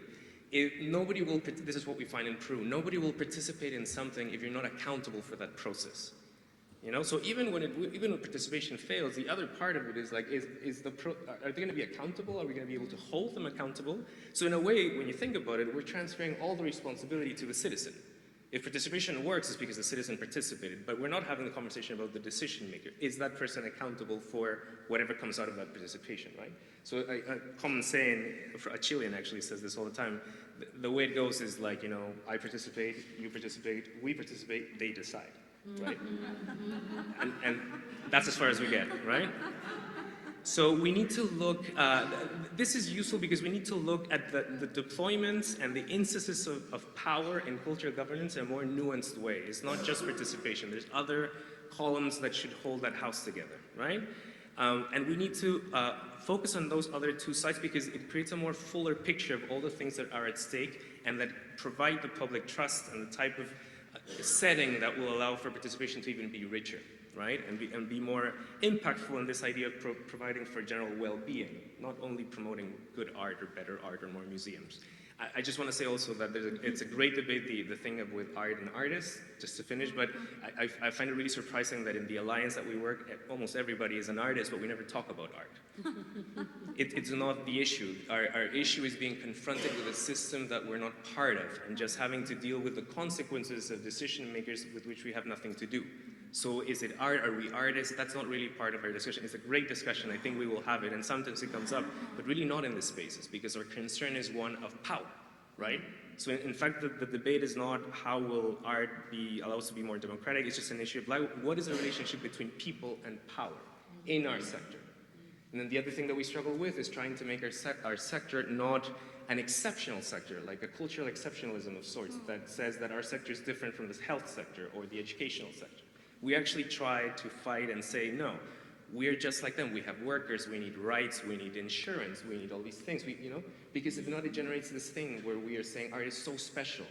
S3: Nobody will, this is what we find in Peru, nobody will participate in something if you're not accountable for that process. You know, so even when participation fails, the other part of it is like, are they going to be accountable? Are we going to be able to hold them accountable? So in a way, when you think about it, we're transferring all the responsibility to the citizen. If participation works, it's because the citizen participated, but we're not having the conversation about the decision maker. Is that person accountable for whatever comes out of that participation, right? So a common saying, a Chilean actually says this all the time, the way it goes is like, you know, I participate, you participate, we participate, they decide, right? And that's as far as we get, right? So we need to look, this is useful because we need to look at the deployments and the instances of power in cultural governance in a more nuanced way. It's not just participation, there's other columns that should hold that house together, right? And we need to focus on those other two sides because it creates a more fuller picture of all the things that are at stake and that provide the public trust and the type of setting that will allow for participation to even be richer. Right? And be more impactful in this idea of providing for general well-being, not only promoting good art or better art or more museums. I just want to say also that it's a great debate, the thing of with art and artists, just to finish, but I find it really surprising that in the alliance that we work, almost everybody is an artist, but we never talk about art. It's not the issue. Our issue is being confronted with a system that we're not part of and just having to deal with the consequences of decision makers with which we have nothing to do. So is it art? Are we artists? That's not really part of our discussion. It's a great discussion. I think we will have it. And sometimes it comes up, but really not in the spaces because our concern is one of power, right? So in fact, the debate is not how will art be allowed to be more democratic. It's just an issue of like, what is the relationship between people and power in our sector? And then the other thing that we struggle with is trying to make our sector not an exceptional sector, like a cultural exceptionalism of sorts that says that our sector is different from the health sector or the educational sector. We actually try to fight and say, no, we're just like them. We have workers, we need rights, we need insurance, we need all these things, you know? Because if not, it generates this thing where we are saying art is so special.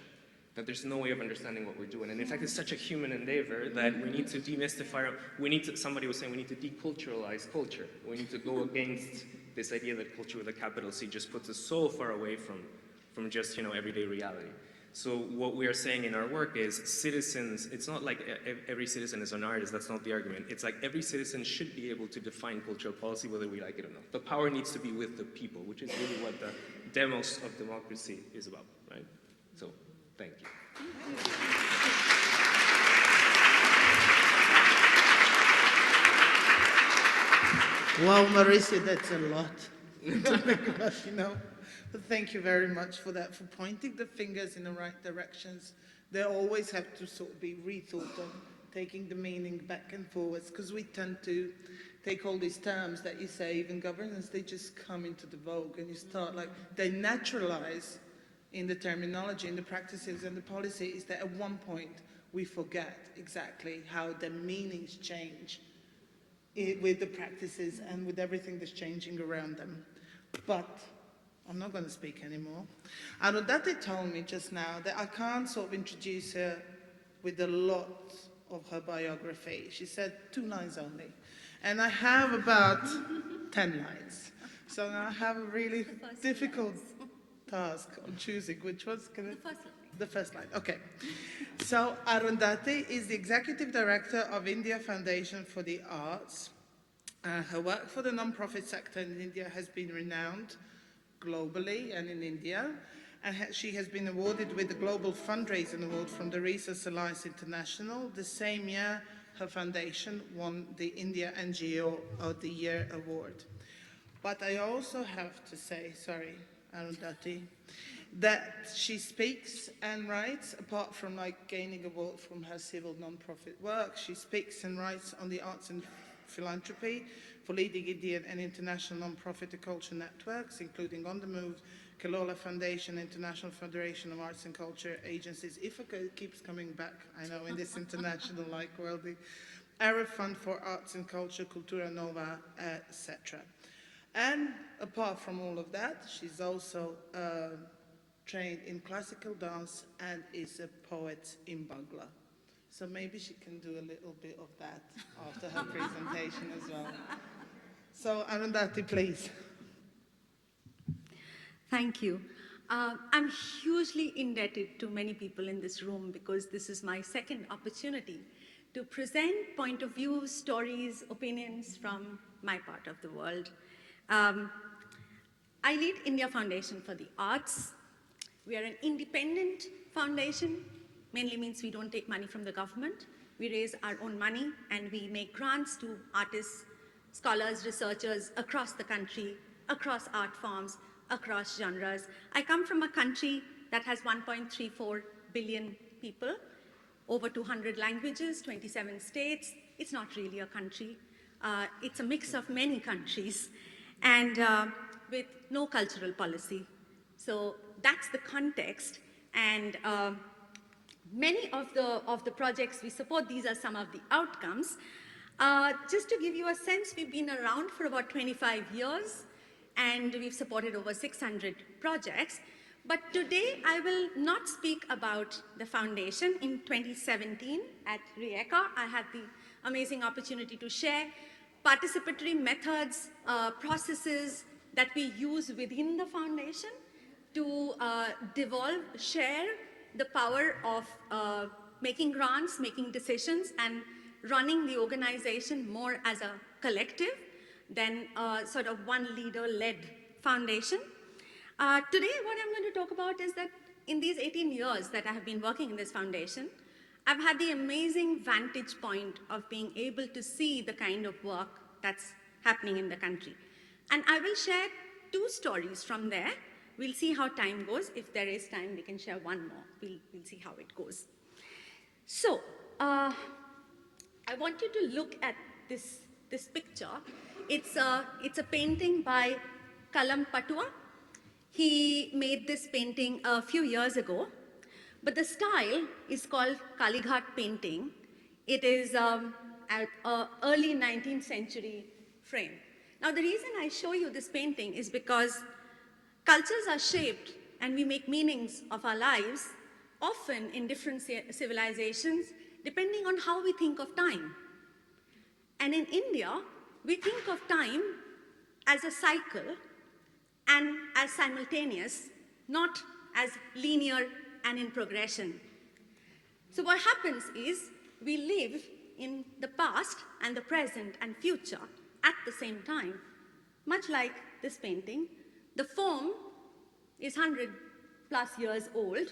S3: that there's no way of understanding what we're doing. And in fact, it's such a human endeavor that we need to demystify, somebody was saying we need to deculturalize culture. We need to go against this idea that culture with a capital C just puts us so far away from just, everyday reality. So what we are saying in our work is citizens, it's not like every citizen is an artist, that's not the argument. It's like every citizen should be able to define cultural policy whether we like it or not. The power needs to be with the people, which is really what the demos of democracy is about, right? So, thank you.
S1: Wow, Mauricio, that's a lot. But thank you very much for that, for pointing the fingers in the right directions. They always have to sort of be rethought on, taking the meaning back and forwards, because we tend to take all these terms that you say, even governance, they just come into the vogue, and you start they naturalize in the terminology, in the practices and the policies, that at one point we forget exactly how the meanings change with the practices and with everything that's changing around them. But I'm not going to speak anymore. Arundhati told me just now that I can't sort of introduce her with a lot of her biography. She said 2 lines only. And I have about 10 lines. So I have a really difficult task on choosing which was the first line. Okay. So Arundhati is the Executive Director of India Foundation for the Arts. Her work for the non-profit sector in India has been renowned globally and in India. And she has been awarded with the Global Fundraising Award from the Research Alliance International. The same year, her foundation won the India NGO of the Year award. But I also have to say, sorry, Arundhati, that she speaks and writes, apart from gaining award from her civil non-profit work, she speaks and writes on the arts and philanthropy for leading Indian and international non-profit and culture networks, including On the Move, Kiley Foundation, International Federation of Arts and Culture Agencies, IFACA keeps coming back, I know, in this international worldly, Arroyo Fund for Arts and Culture, Kultura Nova, etc. And apart from all of that, she's also trained in classical dance and is a poet in Bangla. So maybe she can do a little bit of that after her presentation as well. So Arundhati, please.
S4: Thank you. I'm hugely indebted to many people in this room because this is my second opportunity to present point of views, stories, opinions from my part of the world. I lead India Foundation for the Arts. We are an independent foundation, mainly means we don't take money from the government. We raise our own money and we make grants to artists, scholars, researchers across the country, across art forms, across genres. I come from a country that has 1.34 billion people, over 200 languages, 27 states. It's not really a country. It's a mix of many countries and with no cultural policy. So that's the context. And many of the projects we support, these are some of the outcomes. Just to give you a sense, we've been around for about 25 years and we've supported over 600 projects. But today I will not speak about the foundation. In 2017 at Rijeka, I had the amazing opportunity to share participatory methods, processes that we use within the foundation to devolve, share the power of making grants, making decisions, and running the organization more as a collective than sort of one leader-led foundation. Today, what I'm going to talk about is that in these 18 years that I have been working in this foundation, I've had the amazing vantage point of being able to see the kind of work that's happening in the country. And I will share 2 stories from there. We'll see how time goes. If there is time, we can share one more. We'll see how it goes. So, I want you to look at this picture. It's a painting by Kalam Patua. He made this painting a few years ago, but the style is called Kalighat painting. It is an early 19th century frame. Now, the reason I show you this painting is because cultures are shaped and we make meanings of our lives often in different civilizations, depending on how we think of time. And in India, we think of time as a cycle and as simultaneous, not as linear and in progression. So what happens is we live in the past and the present and future at the same time. Much like this painting, the form is 100 plus years old.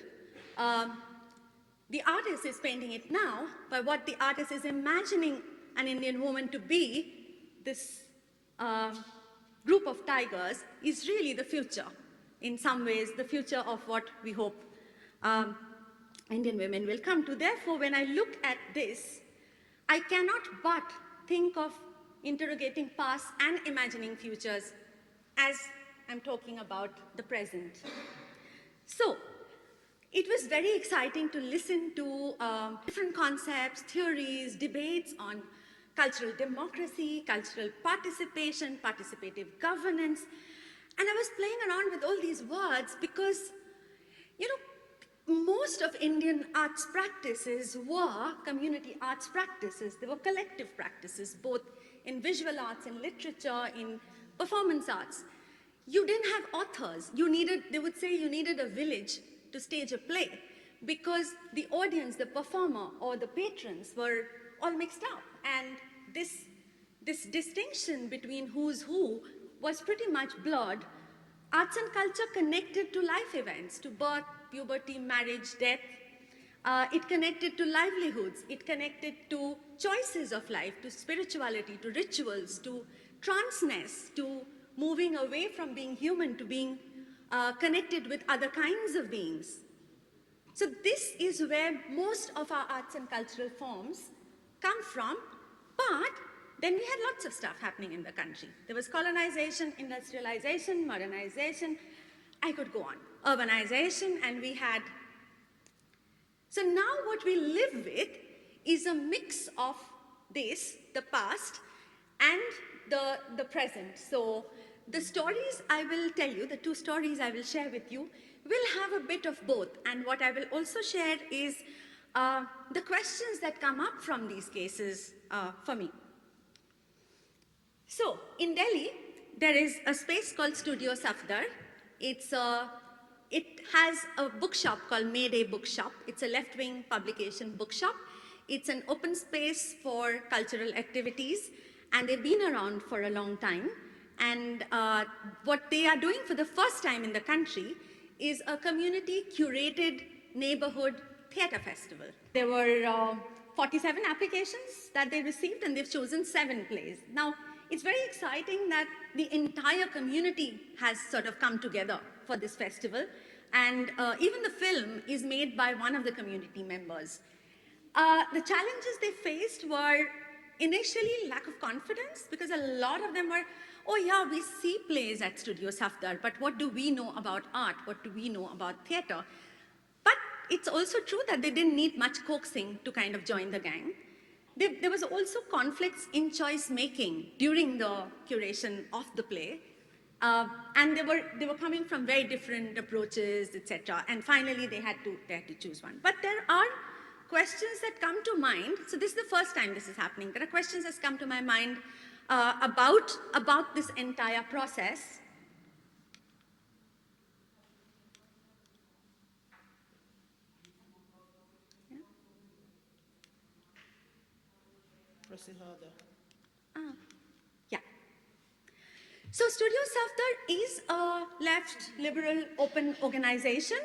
S4: The artist is painting it now, but what the artist is imagining an Indian woman to be, this group of tigers, is really the future. In some ways, the future of what we hope Indian women will come to. Therefore, when I look at this, I cannot but think of interrogating past and imagining futures as I'm talking about the present. So, it was very exciting to listen to different concepts, theories, debates on cultural democracy, cultural participation, participative governance. And I was playing around with all these words because, you know, most of Indian arts practices were community arts practices. They were collective practices, both in visual arts, in literature, in performance arts. You didn't have authors. They would say you needed a village to stage a play because the audience, the performer, or the patrons were all mixed up. And this distinction between who's who was pretty much blurred. Arts and culture connected to life events, to birth, puberty, marriage, death. It connected to livelihoods. It connected to choices of life, to spirituality, to rituals, to transness, to moving away from being human to being connected with other kinds of beings. So this is where most of our arts and cultural forms come from, but then we had lots of stuff happening in the country. There was colonization, industrialization, modernization, I could go on, urbanization, and we had. So now what we live with is a mix of this, the past, and the present. So the stories I will tell you, the two stories I will share with you, will have a bit of both. And what I will also share is the questions that come up from these cases for me. So in Delhi, there is a space called Studio Safdar. It has a bookshop called Mayday Bookshop. It's a left-wing publication bookshop. It's an open space for cultural activities, and they've been around for a long time. And what they are doing for the first time in the country is a community-curated neighborhood theater festival. There were 47 applications that they received, and they've chosen 7 plays. Now, it's very exciting that the entire community has sort of come together for this festival. And even the film is made by one of the community members. The challenges they faced were initially lack of confidence, because a lot of them were, oh yeah, we see plays at Studio Safdar, but what do we know about art? What do we know about theater? But it's also true that they didn't need much coaxing to kind of join the gang. There was also conflicts in choice making during the curation of the play. And they were coming from very different approaches, etc. And finally, they had to choose one. But there are questions that come to mind. So this is the first time this is happening. There are questions that come to my mind about this entire process. Yeah. Yeah. So Studio Safdar is a left, liberal, open organization.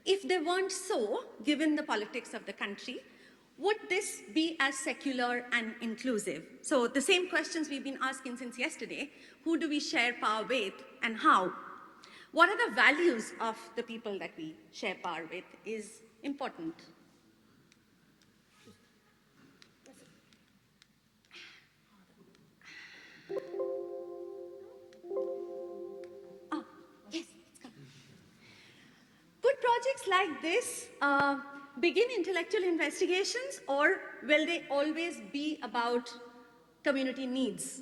S4: If they weren't so, given the politics of the country, would this be as secular and inclusive? So the same questions we've been asking since yesterday: who do we share power with and how? What are the values of the people that we share power with is important. Oh, yes, it's coming. Could projects like this begin intellectual investigations, or will they always be about community needs?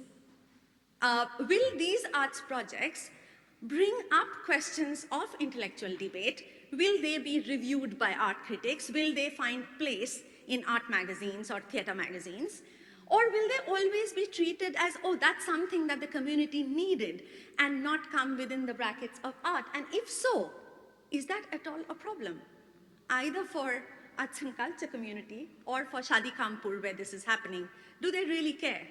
S4: Will these arts projects bring up questions of intellectual debate. Will they be reviewed by art critics? Will they find place in art magazines or theater magazines? Or will they always be treated as, oh, that's something that the community needed and not come within the brackets of art? And if so, is that at all a problem? Either for arts and culture community or for Shadi Kanpur where this is happening, do they really care?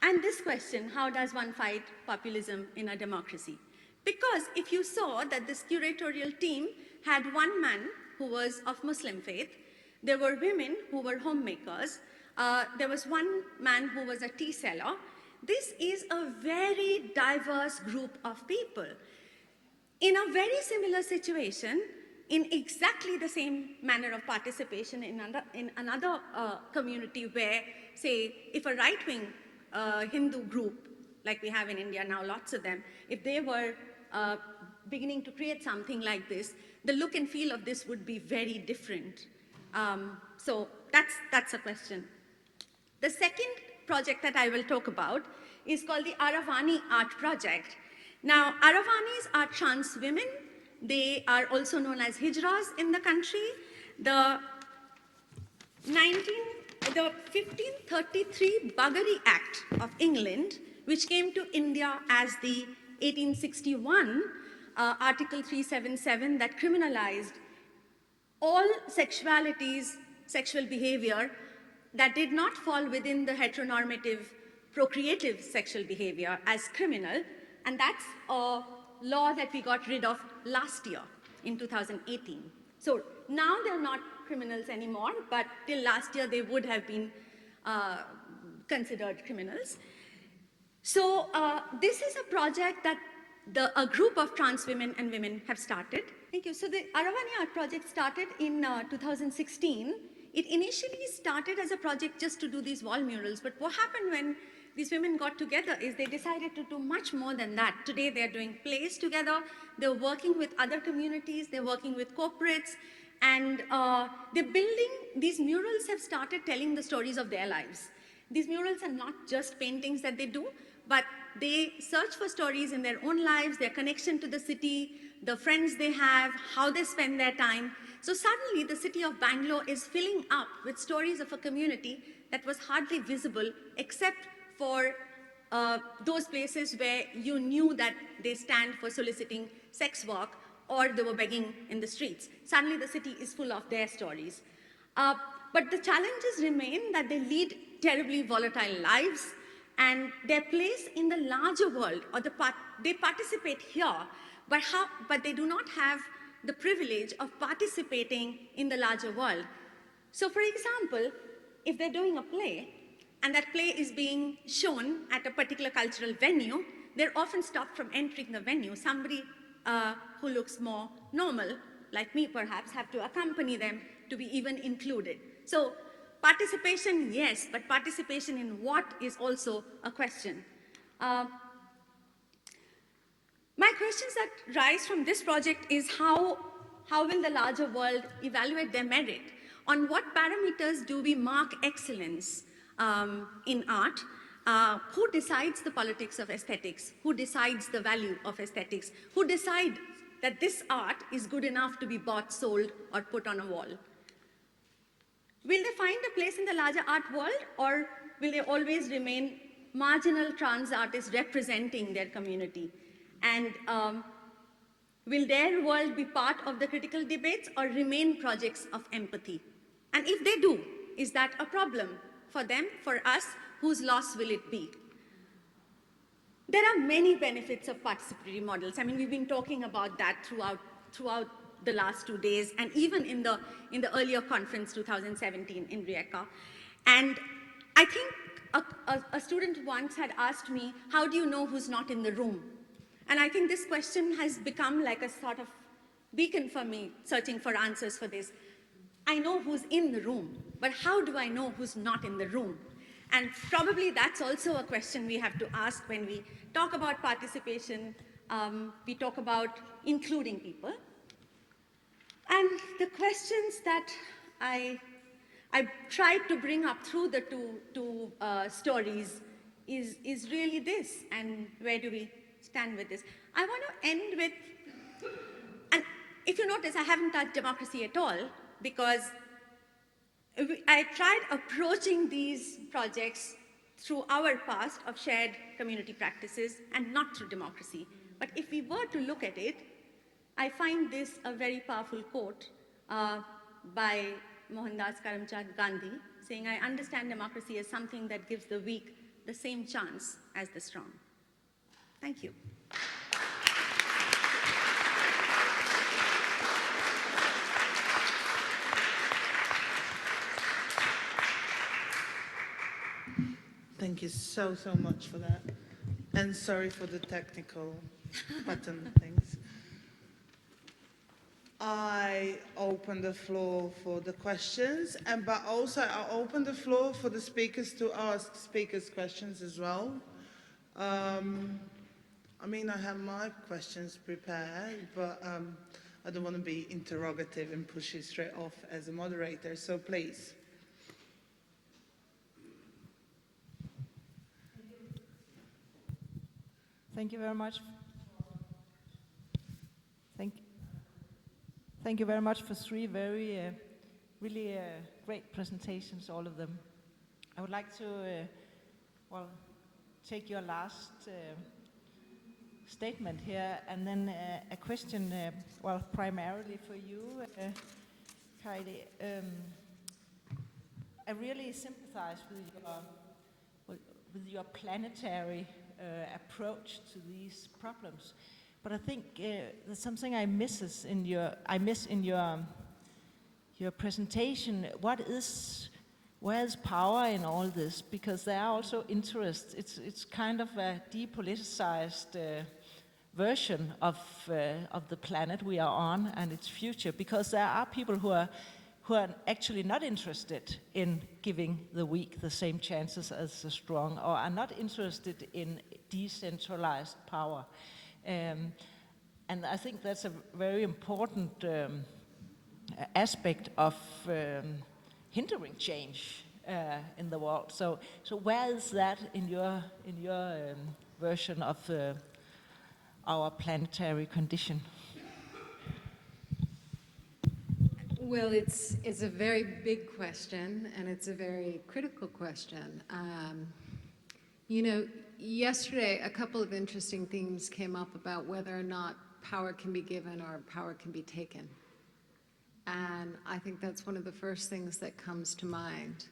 S4: And this question, how does one fight populism in a democracy? Because if you saw that this curatorial team had one man who was of Muslim faith, there were women who were homemakers, there was one man who was a tea seller. This is a very diverse group of people. In a very similar situation, in exactly the same manner of participation in another community where, say, if a right-wing Hindu group, like we have in India now, lots of them, if they were beginning to create something like this, the look and feel of this would be very different. So that's a question. The second project that I will talk about is called the Aravani Art Project. Now, Aravanis are trans women. They are also known as hijras in the country. The 1533 Bagari Act of England, which came to India as the 1861 Article 377 that criminalized all sexualities, sexual behavior that did not fall within the heteronormative procreative sexual behavior as criminal, and that's a law that we got rid of last year in 2018. So now they're not criminals anymore, but till last year they would have been considered criminals. So this is a project that a group of trans women and women have started. Thank you. So the Aravani Art Project started in 2016. It initially started as a project just to do these wall murals, but what happened when these women got together is they decided to do much more than that. Today they're doing plays together, they're working with other communities, they're working with corporates, and they're building, these murals have started telling the stories of their lives. These murals are not just paintings that they do, but they search for stories in their own lives, their connection to the city, the friends they have, how they spend their time. So suddenly the city of Bangalore is filling up with stories of a community that was hardly visible except for those places where you knew that they stand for soliciting sex work or they were begging in the streets. Suddenly the city is full of their stories. But the challenges remain that they lead terribly volatile lives, and their place in the larger world, or they participate here, but they do not have the privilege of participating in the larger world. So for example, if they're doing a play, and that play is being shown at a particular cultural venue, they're often stopped from entering the venue. Somebody who looks more normal, like me perhaps, have to accompany them to be even included. So participation, yes, but participation in what is also a question. My questions that rise from this project is how will the larger world evaluate their merit? On what parameters do we mark excellence in art? Who decides the politics of aesthetics? Who decides the value of aesthetics? Who decide that this art is good enough to be bought, sold, or put on a wall? Will they find a place in the larger art world, or will they always remain marginal trans artists representing their community? And will their world be part of the critical debates or remain projects of empathy? And if they do, is that a problem for them, for us? Whose loss will it be? There are many benefits of participatory models. I mean, we've been talking about that throughout the last 2 days, and even in the earlier conference, 2017 in Rijeka. And I think a student once had asked me, how do you know who's not in the room? And I think this question has become like a sort of beacon for me, searching for answers for this. I know who's in the room, but how do I know who's not in the room? And probably that's also a question we have to ask when we talk about participation, we talk about including people. And the questions that I tried to bring up through the two stories is really this, and where do we stand with this? I want to end with, and if you notice, I haven't touched democracy at all, because I tried approaching these projects through our past of shared community practices and not through democracy. But if we were to look at it, I find this a very powerful quote by Mohandas Karamchand Gandhi, saying, "I understand democracy as something that gives the weak the same chance as the strong." Thank you.
S1: Thank you so much for that. And sorry for the technical button things. I open the floor for the questions, but also I open the floor for the speakers to ask speakers questions as well. I mean, I have my questions prepared, but I don't want to be interrogative and push it straight off as a moderator, so please.
S5: Thank you very much. Thank you very much for three very, really great presentations, all of them. I would like to, take your last statement here, and then a question, primarily for you, Kiley. I really sympathize with your planetary approach to these problems, but I think there's something I miss in your presentation. Where is power in all this? Because there are also interests. It's kind of a depoliticized version of the planet we are on and its future, because there are people who are actually not interested in giving the weak the same chances as the strong, or are not interested in decentralized power. And I think that's a very important aspect of hindering change in the world. So where is that in your version of our planetary condition?
S2: Well, it's a very big question, and it's a very critical question. Yesterday, a couple of interesting themes came up about whether or not power can be given or power can be taken. And I think that's one of the first things that comes to mind.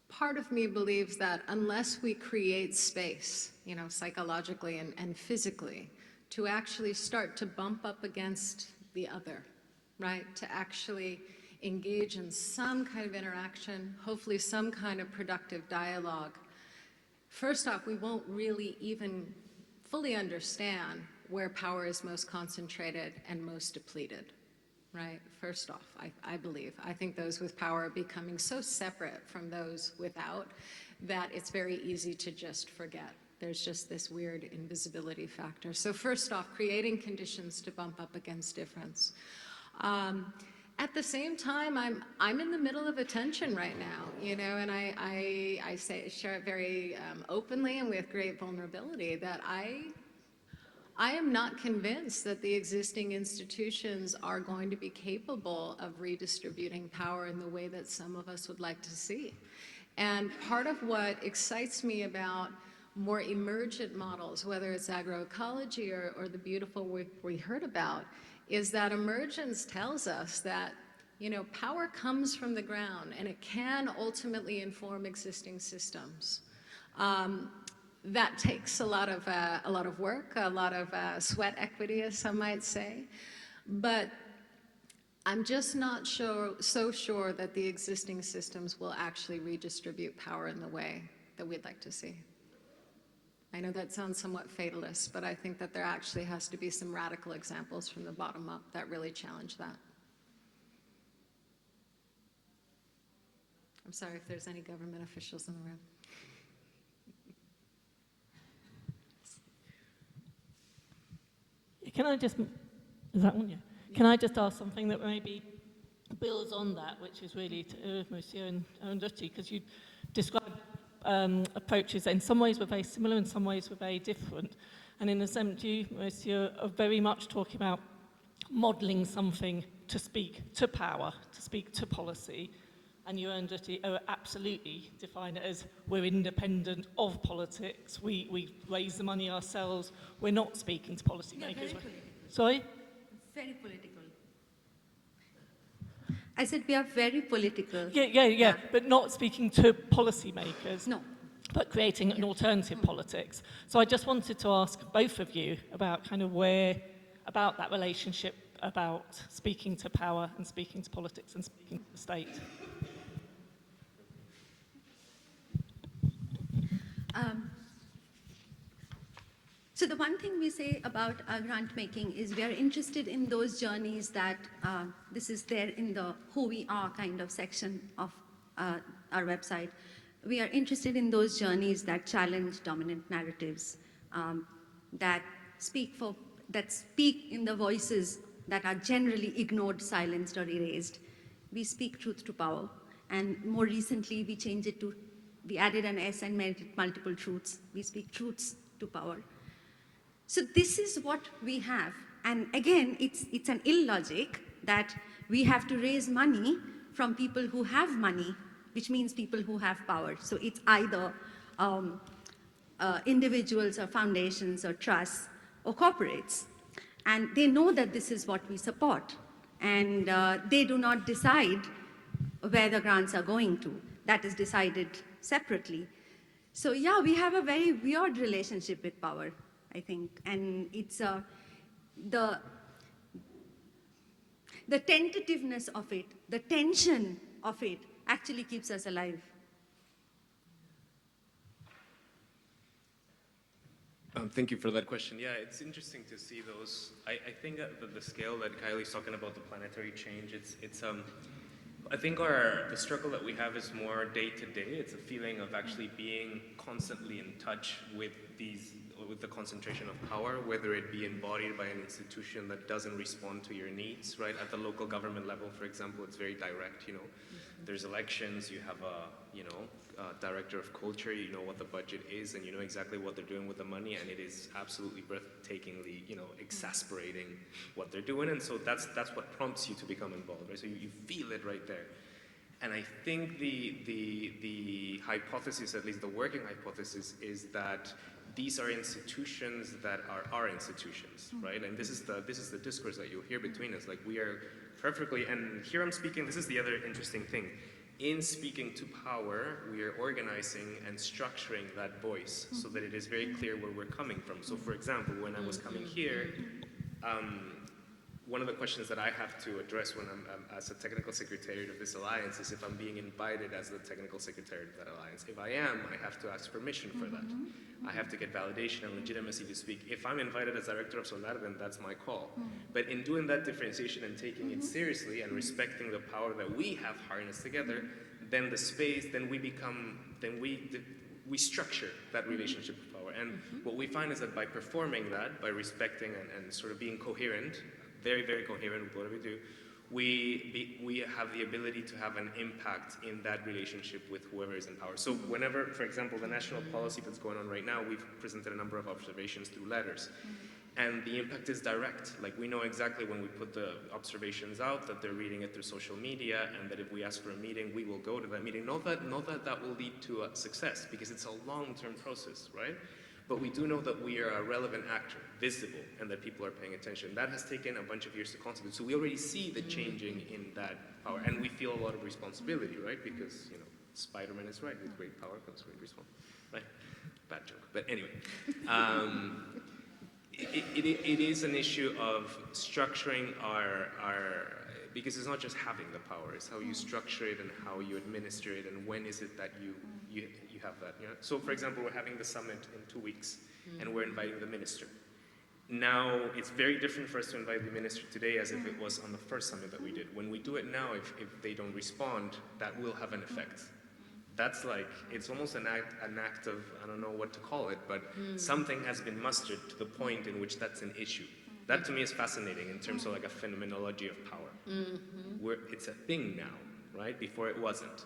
S2: Part of me believes that unless we create space, psychologically and physically, to actually start to bump up against the other, right? To actually engage in some kind of interaction, hopefully some kind of productive dialogue. First off, we won't really even fully understand where power is most concentrated and most depleted, right? First off, I believe. I think those with power are becoming so separate from those without that it's very easy to just forget. There's just this weird invisibility factor. So first off, creating conditions to bump up against difference. At the same time, I'm in the middle of a tension right now, and I share it very openly and with great vulnerability that I am not convinced that the existing institutions are going to be capable of redistributing power in the way that some of us would like to see. And part of what excites me about more emergent models, whether it's agroecology or the beautiful work we heard about, is that emergence tells us that power comes from the ground and it can ultimately inform existing systems. That takes a lot of work, a lot of sweat equity, as some might say, but I'm just not so sure that the existing systems will actually redistribute power in the way that we'd like to see. I know that sounds somewhat fatalist, but I think that there actually has to be some radical examples from the bottom up that really challenge that. I'm sorry if there's any government officials in the room.
S6: Can I just, is that one? Yeah. Can I just ask something that maybe builds on that, which is really to Mauricio and Arundhati, because you describe approaches. In some ways, we're very similar. In some ways, we're very different. And in a sense, you, Mauricio, are very much talking about modelling something to speak to power, to speak to policy. And you, Arundhati, are absolutely define it as we're independent of politics. We raise the money ourselves. We're not speaking to policymakers.
S2: Very political.
S6: Sorry?
S2: Very political. I said we are very political.
S6: Yeah. But not speaking to policymakers.
S2: No.
S6: But creating an alternative politics. So I just wanted to ask both of you about kind of about that relationship, about speaking to power and speaking to politics and speaking to the state.
S4: So the one thing we say about our grant making is we are interested in those journeys that, this is there in the who we are kind of section of our website. We are interested in those journeys that challenge dominant narratives, that speak in the voices that are generally ignored, silenced, or erased. We speak truth to power. And more recently, we changed it to, we added an S and made it multiple truths. We speak truths to power. So this is what we have. And again, it's an illogic that we have to raise money from people who have money, which means people who have power. So it's either individuals or foundations or trusts or corporates. And they know that this is what we support. And they do not decide where the grants are going to. That is decided separately. So yeah, we have a very weird relationship with power, I think. And it's the tentativeness of it, the tension of it actually keeps us alive.
S3: Thank you for that question. Yeah, it's interesting to see those. I think that the scale that Kiley's talking about, the planetary change, I think the struggle that we have is more day to day. It's a feeling of actually being constantly in touch with the concentration of power, whether it be embodied by an institution that doesn't respond to your needs, right? At the local government level, for example, it's very direct, There's elections, you have a director of culture, you know what the budget is, and you know exactly what they're doing with the money, and it is absolutely breathtakingly, exasperating what they're doing, and so that's what prompts you to become involved, right? So you feel it right there. And I think the hypothesis, at least the working hypothesis, is that these are institutions that are our institutions, right? And this is the discourse that you'll hear between us. Like, we are perfectly, and here I'm speaking, this is the other interesting thing. In speaking to power, we are organizing and structuring that voice so that it is very clear where we're coming from. So for example, when I was coming here, one of the questions that I have to address when I'm as a technical secretariat of this alliance is if I'm being invited as the technical secretariat of that alliance. If I am, I have to ask permission for that. I have to get validation and legitimacy to speak. If I'm invited as director of Zaklada, then that's my call. But in doing that differentiation and taking it seriously and respecting the power that we have harnessed together, then the space, we structure that relationship of power. And what we find is that by performing that, by respecting and sort of being coherent, very, very coherent with what we do, we have the ability to have an impact in that relationship with whoever is in power. So whenever, for example, the national policy that's going on right now, we've presented a number of observations through letters. And the impact is direct. Like, we know exactly when we put the observations out that they're reading it through social media, and that if we ask for a meeting, we will go to that meeting. Not that will lead to a success, because it's a long-term process, right? But we do know that we are a relevant actor, visible, and that people are paying attention. That has taken a bunch of years to constitute. So we already see the changing in that power, and we feel a lot of responsibility, right? Because, Spider-Man is right, with great power comes great responsibility, right? Bad joke, but anyway. It is an issue of structuring our, because it's not just having the power, it's how you structure it and how you administer it, and when is it that you have that. So for example, we're having the summit in 2 weeks, and we're inviting the minister. Now, it's very different for us to invite the minister today as if it was on the first summit that we did. When we do it now, if they don't respond, that will have an effect. That's like, it's almost an act of, I don't know what to call it, but something has been mustered to the point in which that's an issue. That to me is fascinating in terms of like a phenomenology of power. Where it's a thing now, right? Before it wasn't.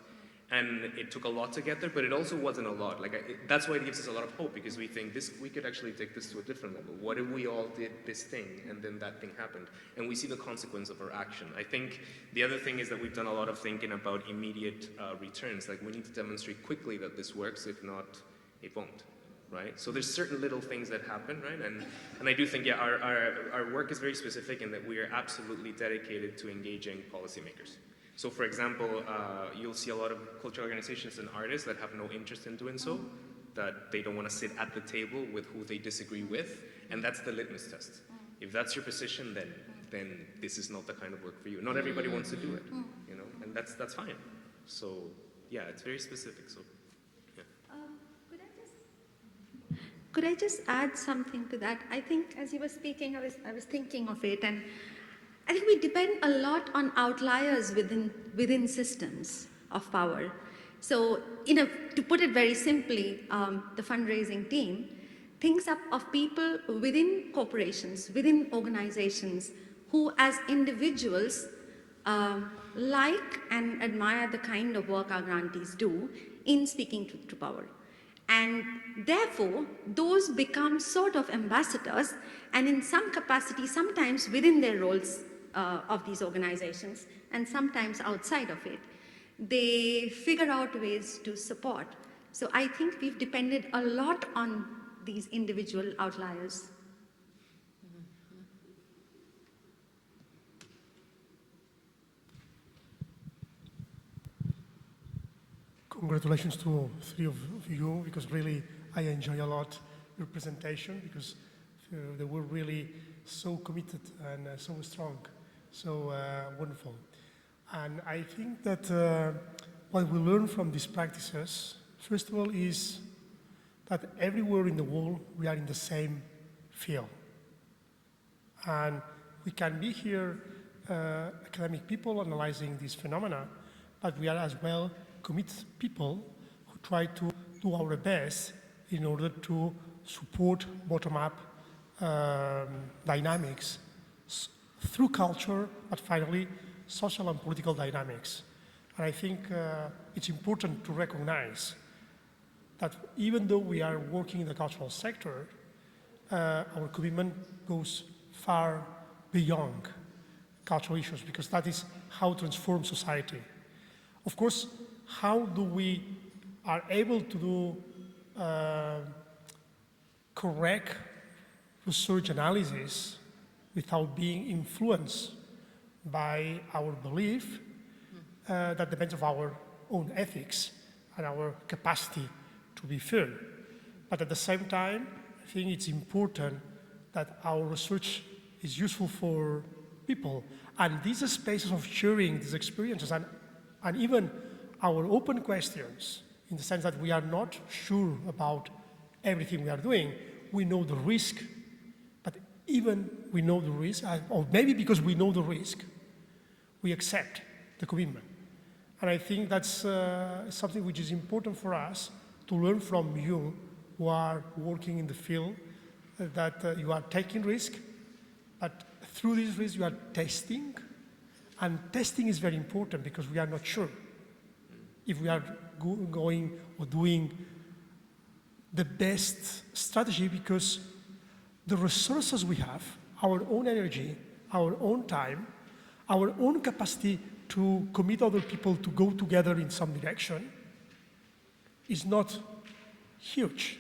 S3: And it took a lot to get there, but it also wasn't a lot. That's why it gives us a lot of hope, because we think we could actually take this to a different level. What if we all did this thing and then that thing happened? And we see the consequence of our action. I think the other thing is that we've done a lot of thinking about immediate returns. Like, we need to demonstrate quickly that this works. If not, it won't, right? So there's certain little things that happen, right? And I do think, yeah, our work is very specific in that we are absolutely dedicated to engaging policymakers. So, for example, you'll see a lot of cultural organizations and artists that have no interest in doing so, that they don't want to sit at the table with who they disagree with, and that's the litmus test. If that's your position, then this is not the kind of work for you. Not everybody wants to do it, you know, and that's fine. So, yeah, it's very specific. So, yeah.
S4: Could I just add something to that? I think as you were speaking, I was thinking of it, and I think we depend a lot on outliers within systems of power. So, to put it very simply, the fundraising team thinks up of people within corporations, within organizations, who as individuals like and admire the kind of work our grantees do in speaking to power. And therefore, those become sort of ambassadors, and in some capacity, sometimes within their roles of these organizations, and sometimes outside of it, they figure out ways to support. So I think we've depended a lot on these individual outliers.
S7: Congratulations to three of you, because really I enjoy a lot your presentation, because they were really so committed and so strong, so wonderful. And I think that what we learn from these practices, first of all, is that everywhere in the world we are in the same field. And we can be here academic people analyzing these phenomena, but we are as well committed people who try to do our best in order to support bottom-up dynamics through culture, but finally social and political dynamics. And I think it's important to recognize that even though we are working in the cultural sector, our commitment goes far beyond cultural issues, because that is how to transform society. Of course, how do we are able to do correct research analysis without being influenced by our belief, that depends on our own ethics and our capacity to be fair. But at the same time, I think it's important that our research is useful for people. And these spaces of sharing these experiences and even our open questions, in the sense that we are not sure about everything we are doing, we know the risk, but even we know the risk, or maybe because we know the risk, we accept the commitment. And I think that's something which is important for us to learn from you who are working in the field, that you are taking risk, but through this risk you are testing, and testing is very important because we are not sure if we are going or doing the best strategy, because the resources we have, our own energy, our own time, our own capacity to commit other people to go together in some direction is not huge.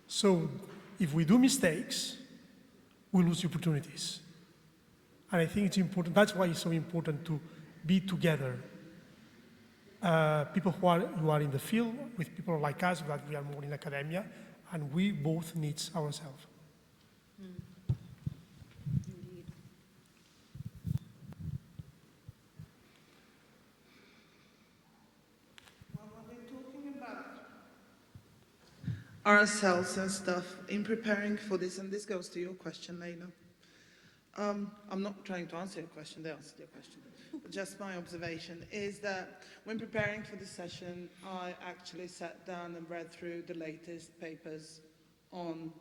S7: So if we do mistakes, we lose opportunities. And I think it's important, that's why it's so important to be together. People who are in the field with people like us, that we are more in academia, and we both need ourselves.
S4: Indeed.
S1: Well, when we're talking about ourselves and stuff in preparing for this, and this goes to your question, Lena. I'm not trying to answer your question, they answered your question. But just my observation is that when preparing for this session, I actually sat down and read through the latest papers on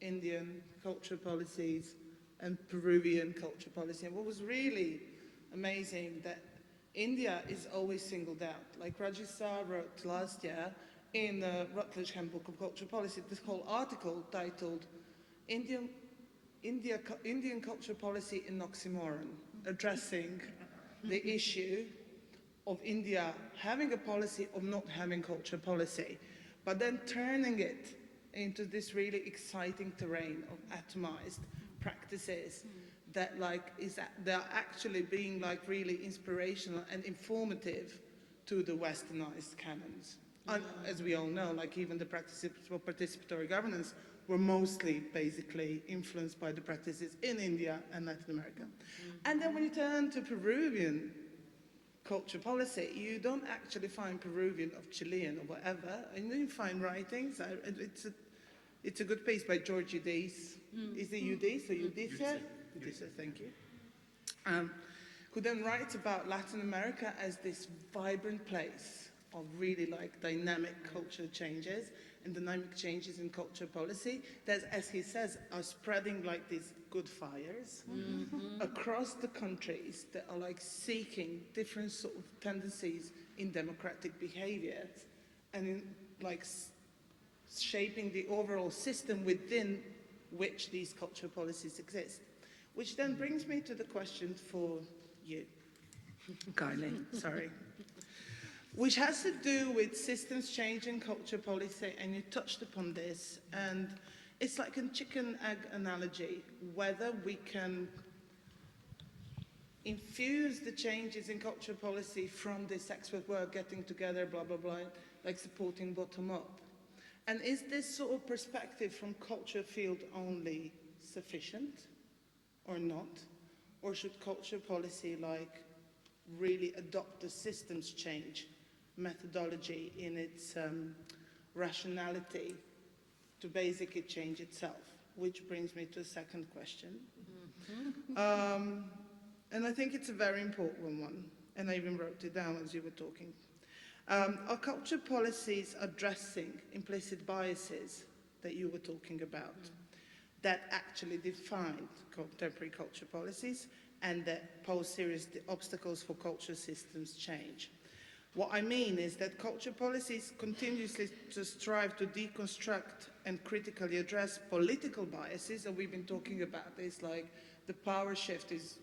S1: Indian cultural policies and Peruvian culture policy. And what was really amazing that India is always singled out. Like Rajisthan wrote last year in the Rutledge Handbook of Cultural Policy, this whole article titled Indian Cultural Policy in Oxymoron, addressing the issue of India having a policy of not having culture policy, but then turning it into this really exciting terrain of atomized practices that they're actually being like really inspirational and informative to the westernized canons. And as we all know, like even the practices of participatory governance were mostly basically influenced by the practices in India and Latin America. And then when you turn to Peruvian culture policy, you don't actually find Peruvian of Chilean or whatever, and then you find writings. It's a good piece by George Udis. Is it Udis or Udice? Udice, thank you. Who then writes about Latin America as this vibrant place of really like dynamic cultural changes and dynamic changes in culture policy that, as he says, are spreading like these good fires across the countries that are like seeking different sort of tendencies in democratic behaviors and in like shaping the overall system within which these cultural policies exist. Which then brings me to the question for you, Kiley, sorry. Which has to do with systems change in culture policy, and you touched upon this, and it's like a chicken-egg analogy, whether we can infuse the changes in culture policy from this expert work, getting together, blah, blah, blah, like supporting bottom-up. And is this sort of perspective from culture field only sufficient or not? Or should culture policy like really adopt the systems change methodology in its rationality to basically change itself? Which brings me to a second question. And I think it's a very important one, and I even wrote it down as you were talking. Are culture policies addressing implicit biases that you were talking about that actually define contemporary culture policies and that pose serious obstacles for culture systems change? What I mean is that culture policies continuously to strive to deconstruct and critically address political biases, and we've been talking about this, like the power shift is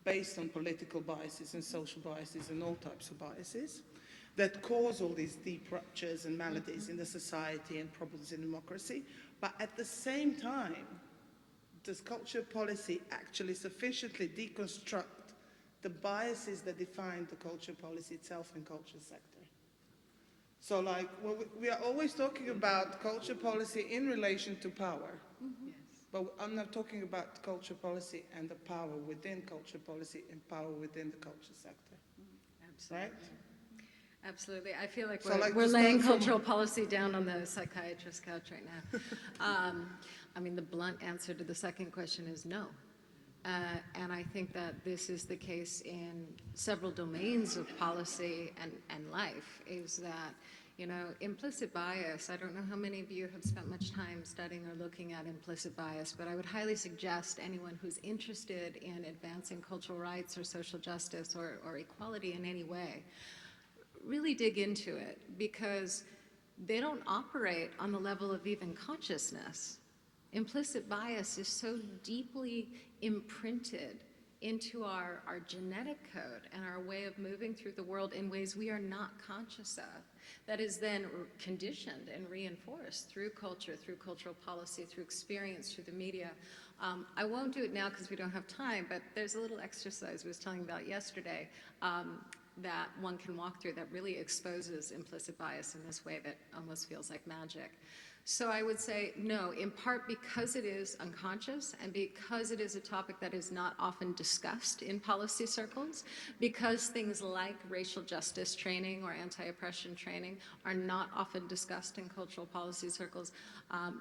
S1: based on political biases and social biases and all types of biases that cause all these deep ruptures and maladies in the society and problems in democracy. But at the same time, does culture policy actually sufficiently deconstruct the biases that define the culture policy itself and culture sector? So like, we are always talking about culture policy in relation to power. Yes. But I'm not talking about culture policy and the power within culture policy and power within the culture sector.
S2: Absolutely.
S1: Right?
S2: Absolutely. I feel like
S1: So
S2: we're laying cultural policy down on the psychiatrist's couch right now. I mean, the blunt answer to the second question is no. And I think that this is the case in several domains of policy and life, is that, you know, implicit bias, I don't know how many of you have spent much time studying or looking at implicit bias, but I would highly suggest anyone who's interested in advancing cultural rights or social justice or equality in any way, really dig into it, because they don't operate on the level of even consciousness. Implicit bias is so deeply imprinted into our genetic code and our way of moving through the world in ways we are not conscious of, that is then conditioned and reinforced through culture, through cultural policy, through experience, through the media. I won't do it now because we don't have time, but there's a little exercise I was telling about yesterday that one can walk through that really exposes implicit bias in this way that almost feels like magic. So I would say no, in part because it is unconscious and because it is a topic that is not often discussed in policy circles, because things like racial justice training or anti-oppression training are not often discussed in cultural policy circles.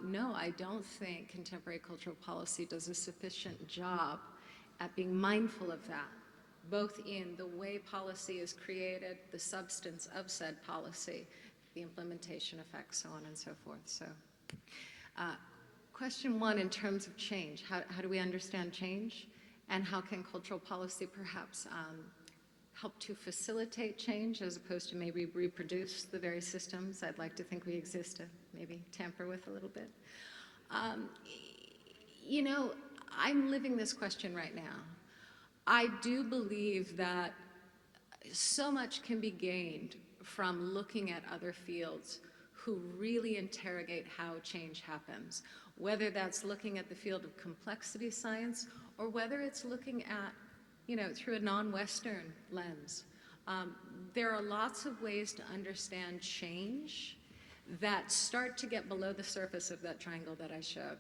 S2: No, I don't think contemporary cultural policy does a sufficient job at being mindful of that, both in the way policy is created, the substance of said policy, the implementation effects, so on and so forth. So, question one, in terms of change, how do we understand change, and how can cultural policy perhaps help to facilitate change as opposed to maybe reproduce the very systems I'd like to think we exist to maybe tamper with a little bit. You know, I'm living this question right now. I do believe that so much can be gained from looking at other fields who really interrogate how change happens, whether that's looking at the field of complexity science or whether it's looking at, you know, through a non-Western lens. There are lots of ways to understand change that start to get below the surface of that triangle that I showed.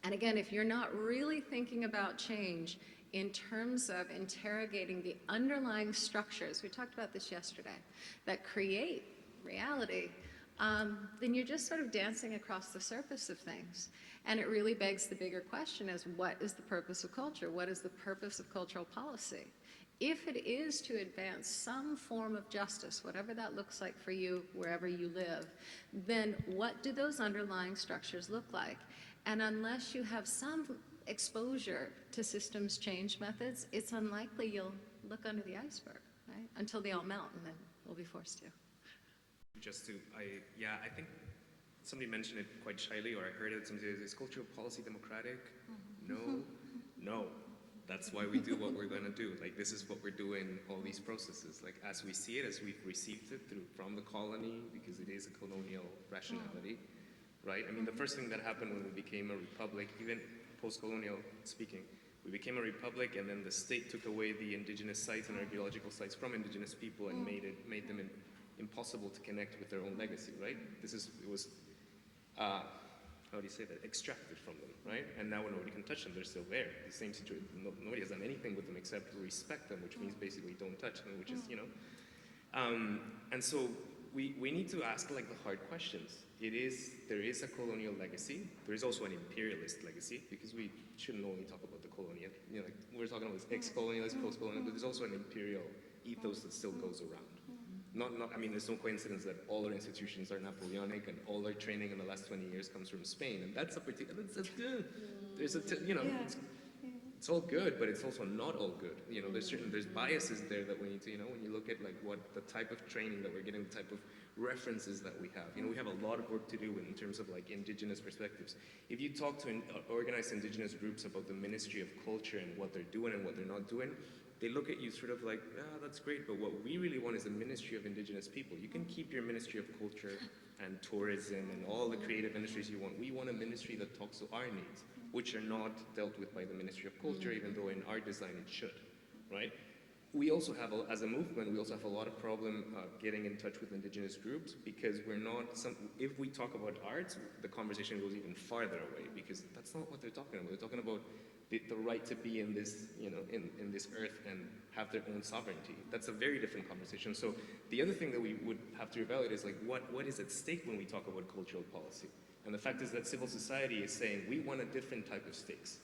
S2: And again, if you're not really thinking about change in terms of interrogating the underlying structures, we talked about this yesterday, that create reality, then you're just sort of dancing across the surface of things. And it really begs the bigger question as what is the purpose of culture? What is the purpose of cultural policy? If it is to advance some form of justice, whatever that looks like for you, wherever you live, then what do those underlying structures look like? And unless you have some exposure to systems change methods, it's unlikely you'll look under the iceberg, right? Until they all melt, and then we'll be forced to.
S3: I think somebody mentioned it quite shyly, or I heard it, somebody said, is cultural policy democratic? No. That's why we do what we're going to do. Like, this is what we're doing, all these processes. Like, as we see it, as we've received it from the colony, because it is a colonial rationality, right? I mean, the first thing that happened when we became a republic, even post-colonial speaking, we became a republic, and then the state took away the indigenous sites and archaeological sites from indigenous people and made them impossible to connect with their own legacy, right? It was how do you say that, extracted from them, right? And now nobody can touch them, they're still there. The same situation, nobody has done anything with them except respect them, which means basically don't touch them, which is, you know. And so we need to ask like the hard questions. There is a colonial legacy. There is also an imperialist legacy, because we shouldn't only talk about the colonial, you know, like we're talking about ex-colonialist, post-colonial, but there's also an imperial ethos that still goes around. I mean, there's no coincidence that all our institutions are Napoleonic and all our training in the last 20 years comes from Spain. And that's a particular, it's all good, but it's also not all good. You know, there's biases there that we need to, you know, when you look at like what the type of training that we're getting, the type of references that we have. You know, we have a lot of work to do in terms of like indigenous perspectives. If you talk to organized indigenous groups about the Ministry of Culture and what they're doing and what they're not doing, they look at you sort of like, that's great, but what we really want is a Ministry of Indigenous People. You can keep your Ministry of Culture and Tourism and all the creative industries you want. We want a ministry that talks to our needs, which are not dealt with by the Ministry of Culture, even though in our design it should, right? We also have, as a movement, we also have a lot of problem getting in touch with indigenous groups, because we're not, if we talk about arts, the conversation goes even farther away, because that's not what they're talking about. They're talking about the right to be in this, you know, in this earth and have their own sovereignty. That's a very different conversation. So the other thing that we would have to evaluate is like, what is at stake when we talk about cultural policy? And the fact is that civil society is saying, we want a different type of stakes.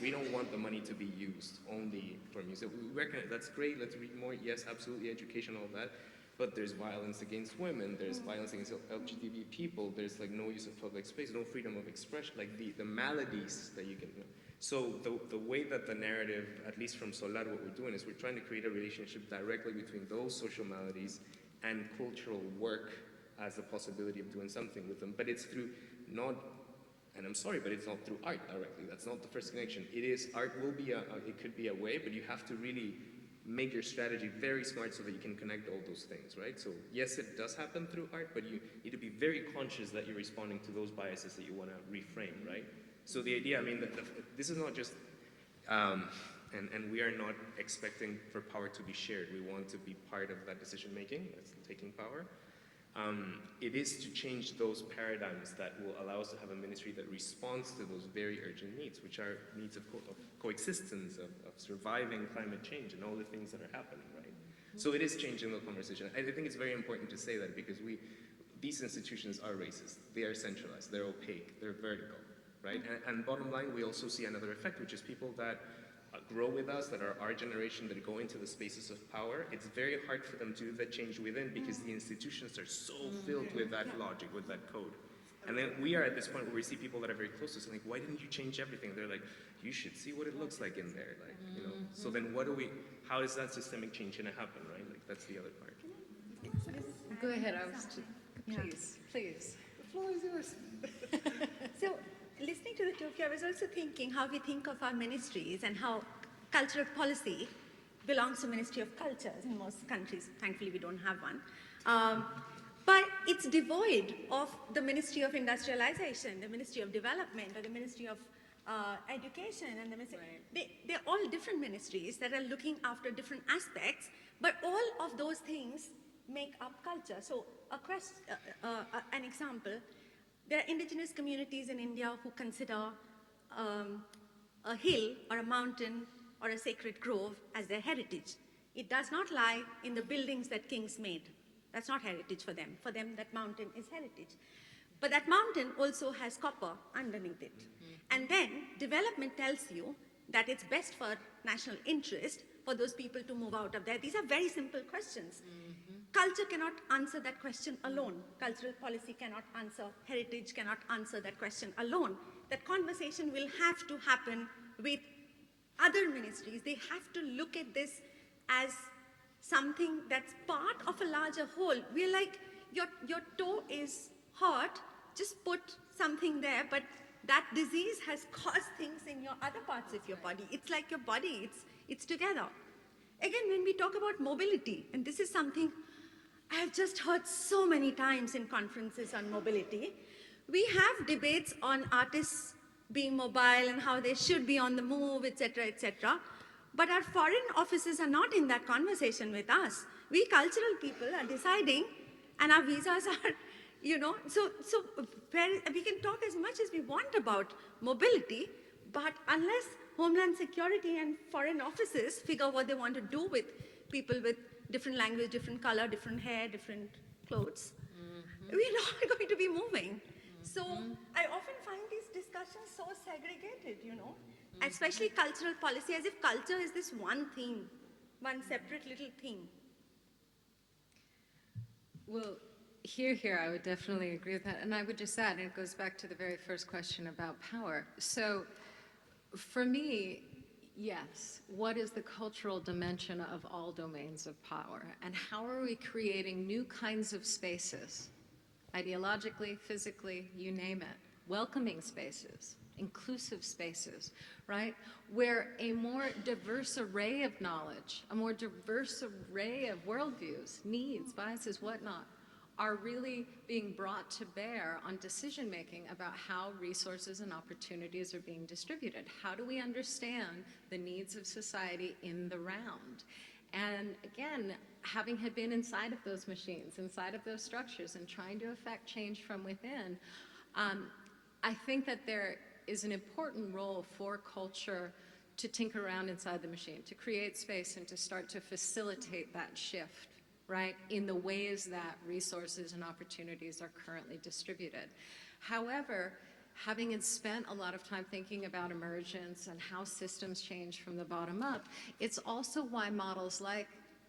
S3: We don't want the money to be used only for music. We recognize that's great, let's read more, yes, absolutely, education, all that. But there's violence against women, there's violence against LGBT people, there's like no use of public space, no freedom of expression, like the maladies that you can, you know. So the way that the narrative, at least from Solar, what we're doing is we're trying to create a relationship directly between those social maladies and cultural work as a possibility of doing something with them. But it's through not, and I'm sorry, but it's not through art directly. That's not the first connection. It is, art will be it could be a way, but you have to really make your strategy very smart so that you can connect all those things, right? So yes, it does happen through art, but you need to be very conscious that you're responding to those biases that you want to reframe, right? So the idea, I mean, this is not just, and we are not expecting for power to be shared. We want to be part of that decision making, that's taking power. It is to change those paradigms that will allow us to have a ministry that responds to those very urgent needs, which are needs of coexistence, of surviving climate change and all the things that are happening, right? So it is changing the conversation. I think it's very important to say that, because these institutions are racist, they are centralized, they're opaque, they're vertical, right? And bottom line, we also see another effect, which is people that grow with us, that are our generation, that go into the spaces of power. It's very hard for them to do that change within, because the institutions are so filled with that logic, with that code. And then we are at this point where we see people that are very close to us and like, why didn't you change everything? They're like, you should see what it looks like in there. Like, you know, so then how is that systemic change gonna happen, right? Like, that's the other part.
S2: Go ahead, please, please.
S1: The floor is yours.
S4: So, listening to the two of you, I was also thinking how we think of our ministries and how cultural policy belongs to Ministry of Cultures in most countries. Thankfully, we don't have one. But it's devoid of the Ministry of Industrialization, the Ministry of Development, or the Ministry of Education, and the ministry. They're all different ministries that are looking after different aspects, but all of those things make up culture. So, an example, there are indigenous communities in India who consider a hill or a mountain or a sacred grove as their heritage. It does not lie in the buildings that kings made. That's not heritage for them. For them, that mountain is heritage. But that mountain also has copper underneath it. And then development tells you that it's best for national interest for those people to move out of there. These are very simple questions. Culture cannot answer that question alone. Cultural policy cannot answer, heritage cannot answer that question alone. That conversation will have to happen with other ministries. They have to look at this as something that's part of a larger whole. We're like, your toe is hurt, just put something there, but that disease has caused things in your other parts of your body. It's like your body, it's together. Again, when we talk about mobility, and this is something I have just heard so many times in conferences on mobility, we have debates on artists being mobile and how they should be on the move, etc., etc. But our foreign offices are not in that conversation with us. We cultural people are deciding, and our visas are, you know, so we can talk as much as we want about mobility, but unless Homeland Security and foreign offices figure what they want to do with people with different language, different color, different hair, different clothes, we're not going to be moving. So I often find these discussions so segregated, you know, especially cultural policy, as if culture is this one thing, one separate little thing.
S2: Well, here, I would definitely agree with that. And I would just add, and it goes back to the very first question about power. So for me, yes, what is the cultural dimension of all domains of power? And how are we creating new kinds of spaces, ideologically, physically, you name it, welcoming spaces, inclusive spaces, right? Where a more diverse array of knowledge, a more diverse array of worldviews, needs, biases, whatnot, are really being brought to bear on decision-making about how resources and opportunities are being distributed. How do we understand the needs of society in the round? And again, having had been inside of those machines, inside of those structures, and trying to affect change from within, I think that there is an important role for culture to tinker around inside the machine, to create space and to start to facilitate that shift, right, in the ways that resources and opportunities are currently distributed. However, having had spent a lot of time thinking about emergence and how systems change from the bottom up, it's also why models like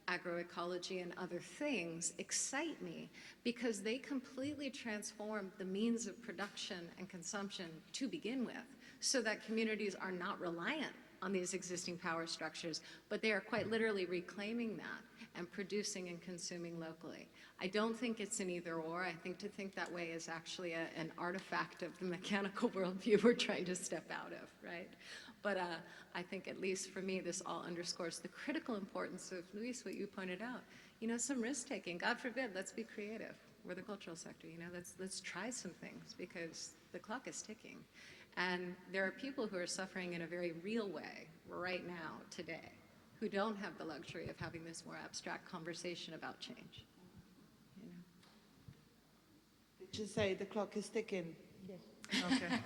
S2: agroecology and other things excite me, because they completely transform the means of production and consumption to begin with, so that communities are not reliant on these existing power structures, but they are quite literally reclaiming that and producing and consuming locally. I don't think it's an either or. I think to think that way is actually an artifact of the mechanical worldview we're trying to step out of, right? But I think, at least for me, this all underscores the critical importance of, Luis, what you pointed out, you know, some risk-taking. God forbid, let's be creative. We're the cultural sector, you know, let's try some things, because the clock is ticking. And there are people who are suffering in a very real way right now, today, who don't have the luxury of having this more abstract conversation about change. You know?
S1: Did you say the clock is ticking?
S5: Yes.
S1: Okay.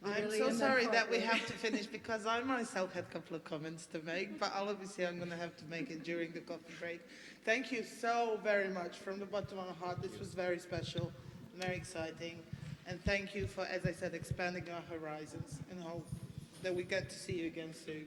S1: I'm
S2: Really
S1: so
S2: in that
S1: sorry that we
S2: corporate.
S1: have to finish, because I myself had a couple of comments to make, but obviously I'm going to have to make it during the coffee break. Thank you so very much from the bottom of my heart. This was very special, very exciting. And thank you for, as I said, expanding our horizons, and hope that we get to see you again soon.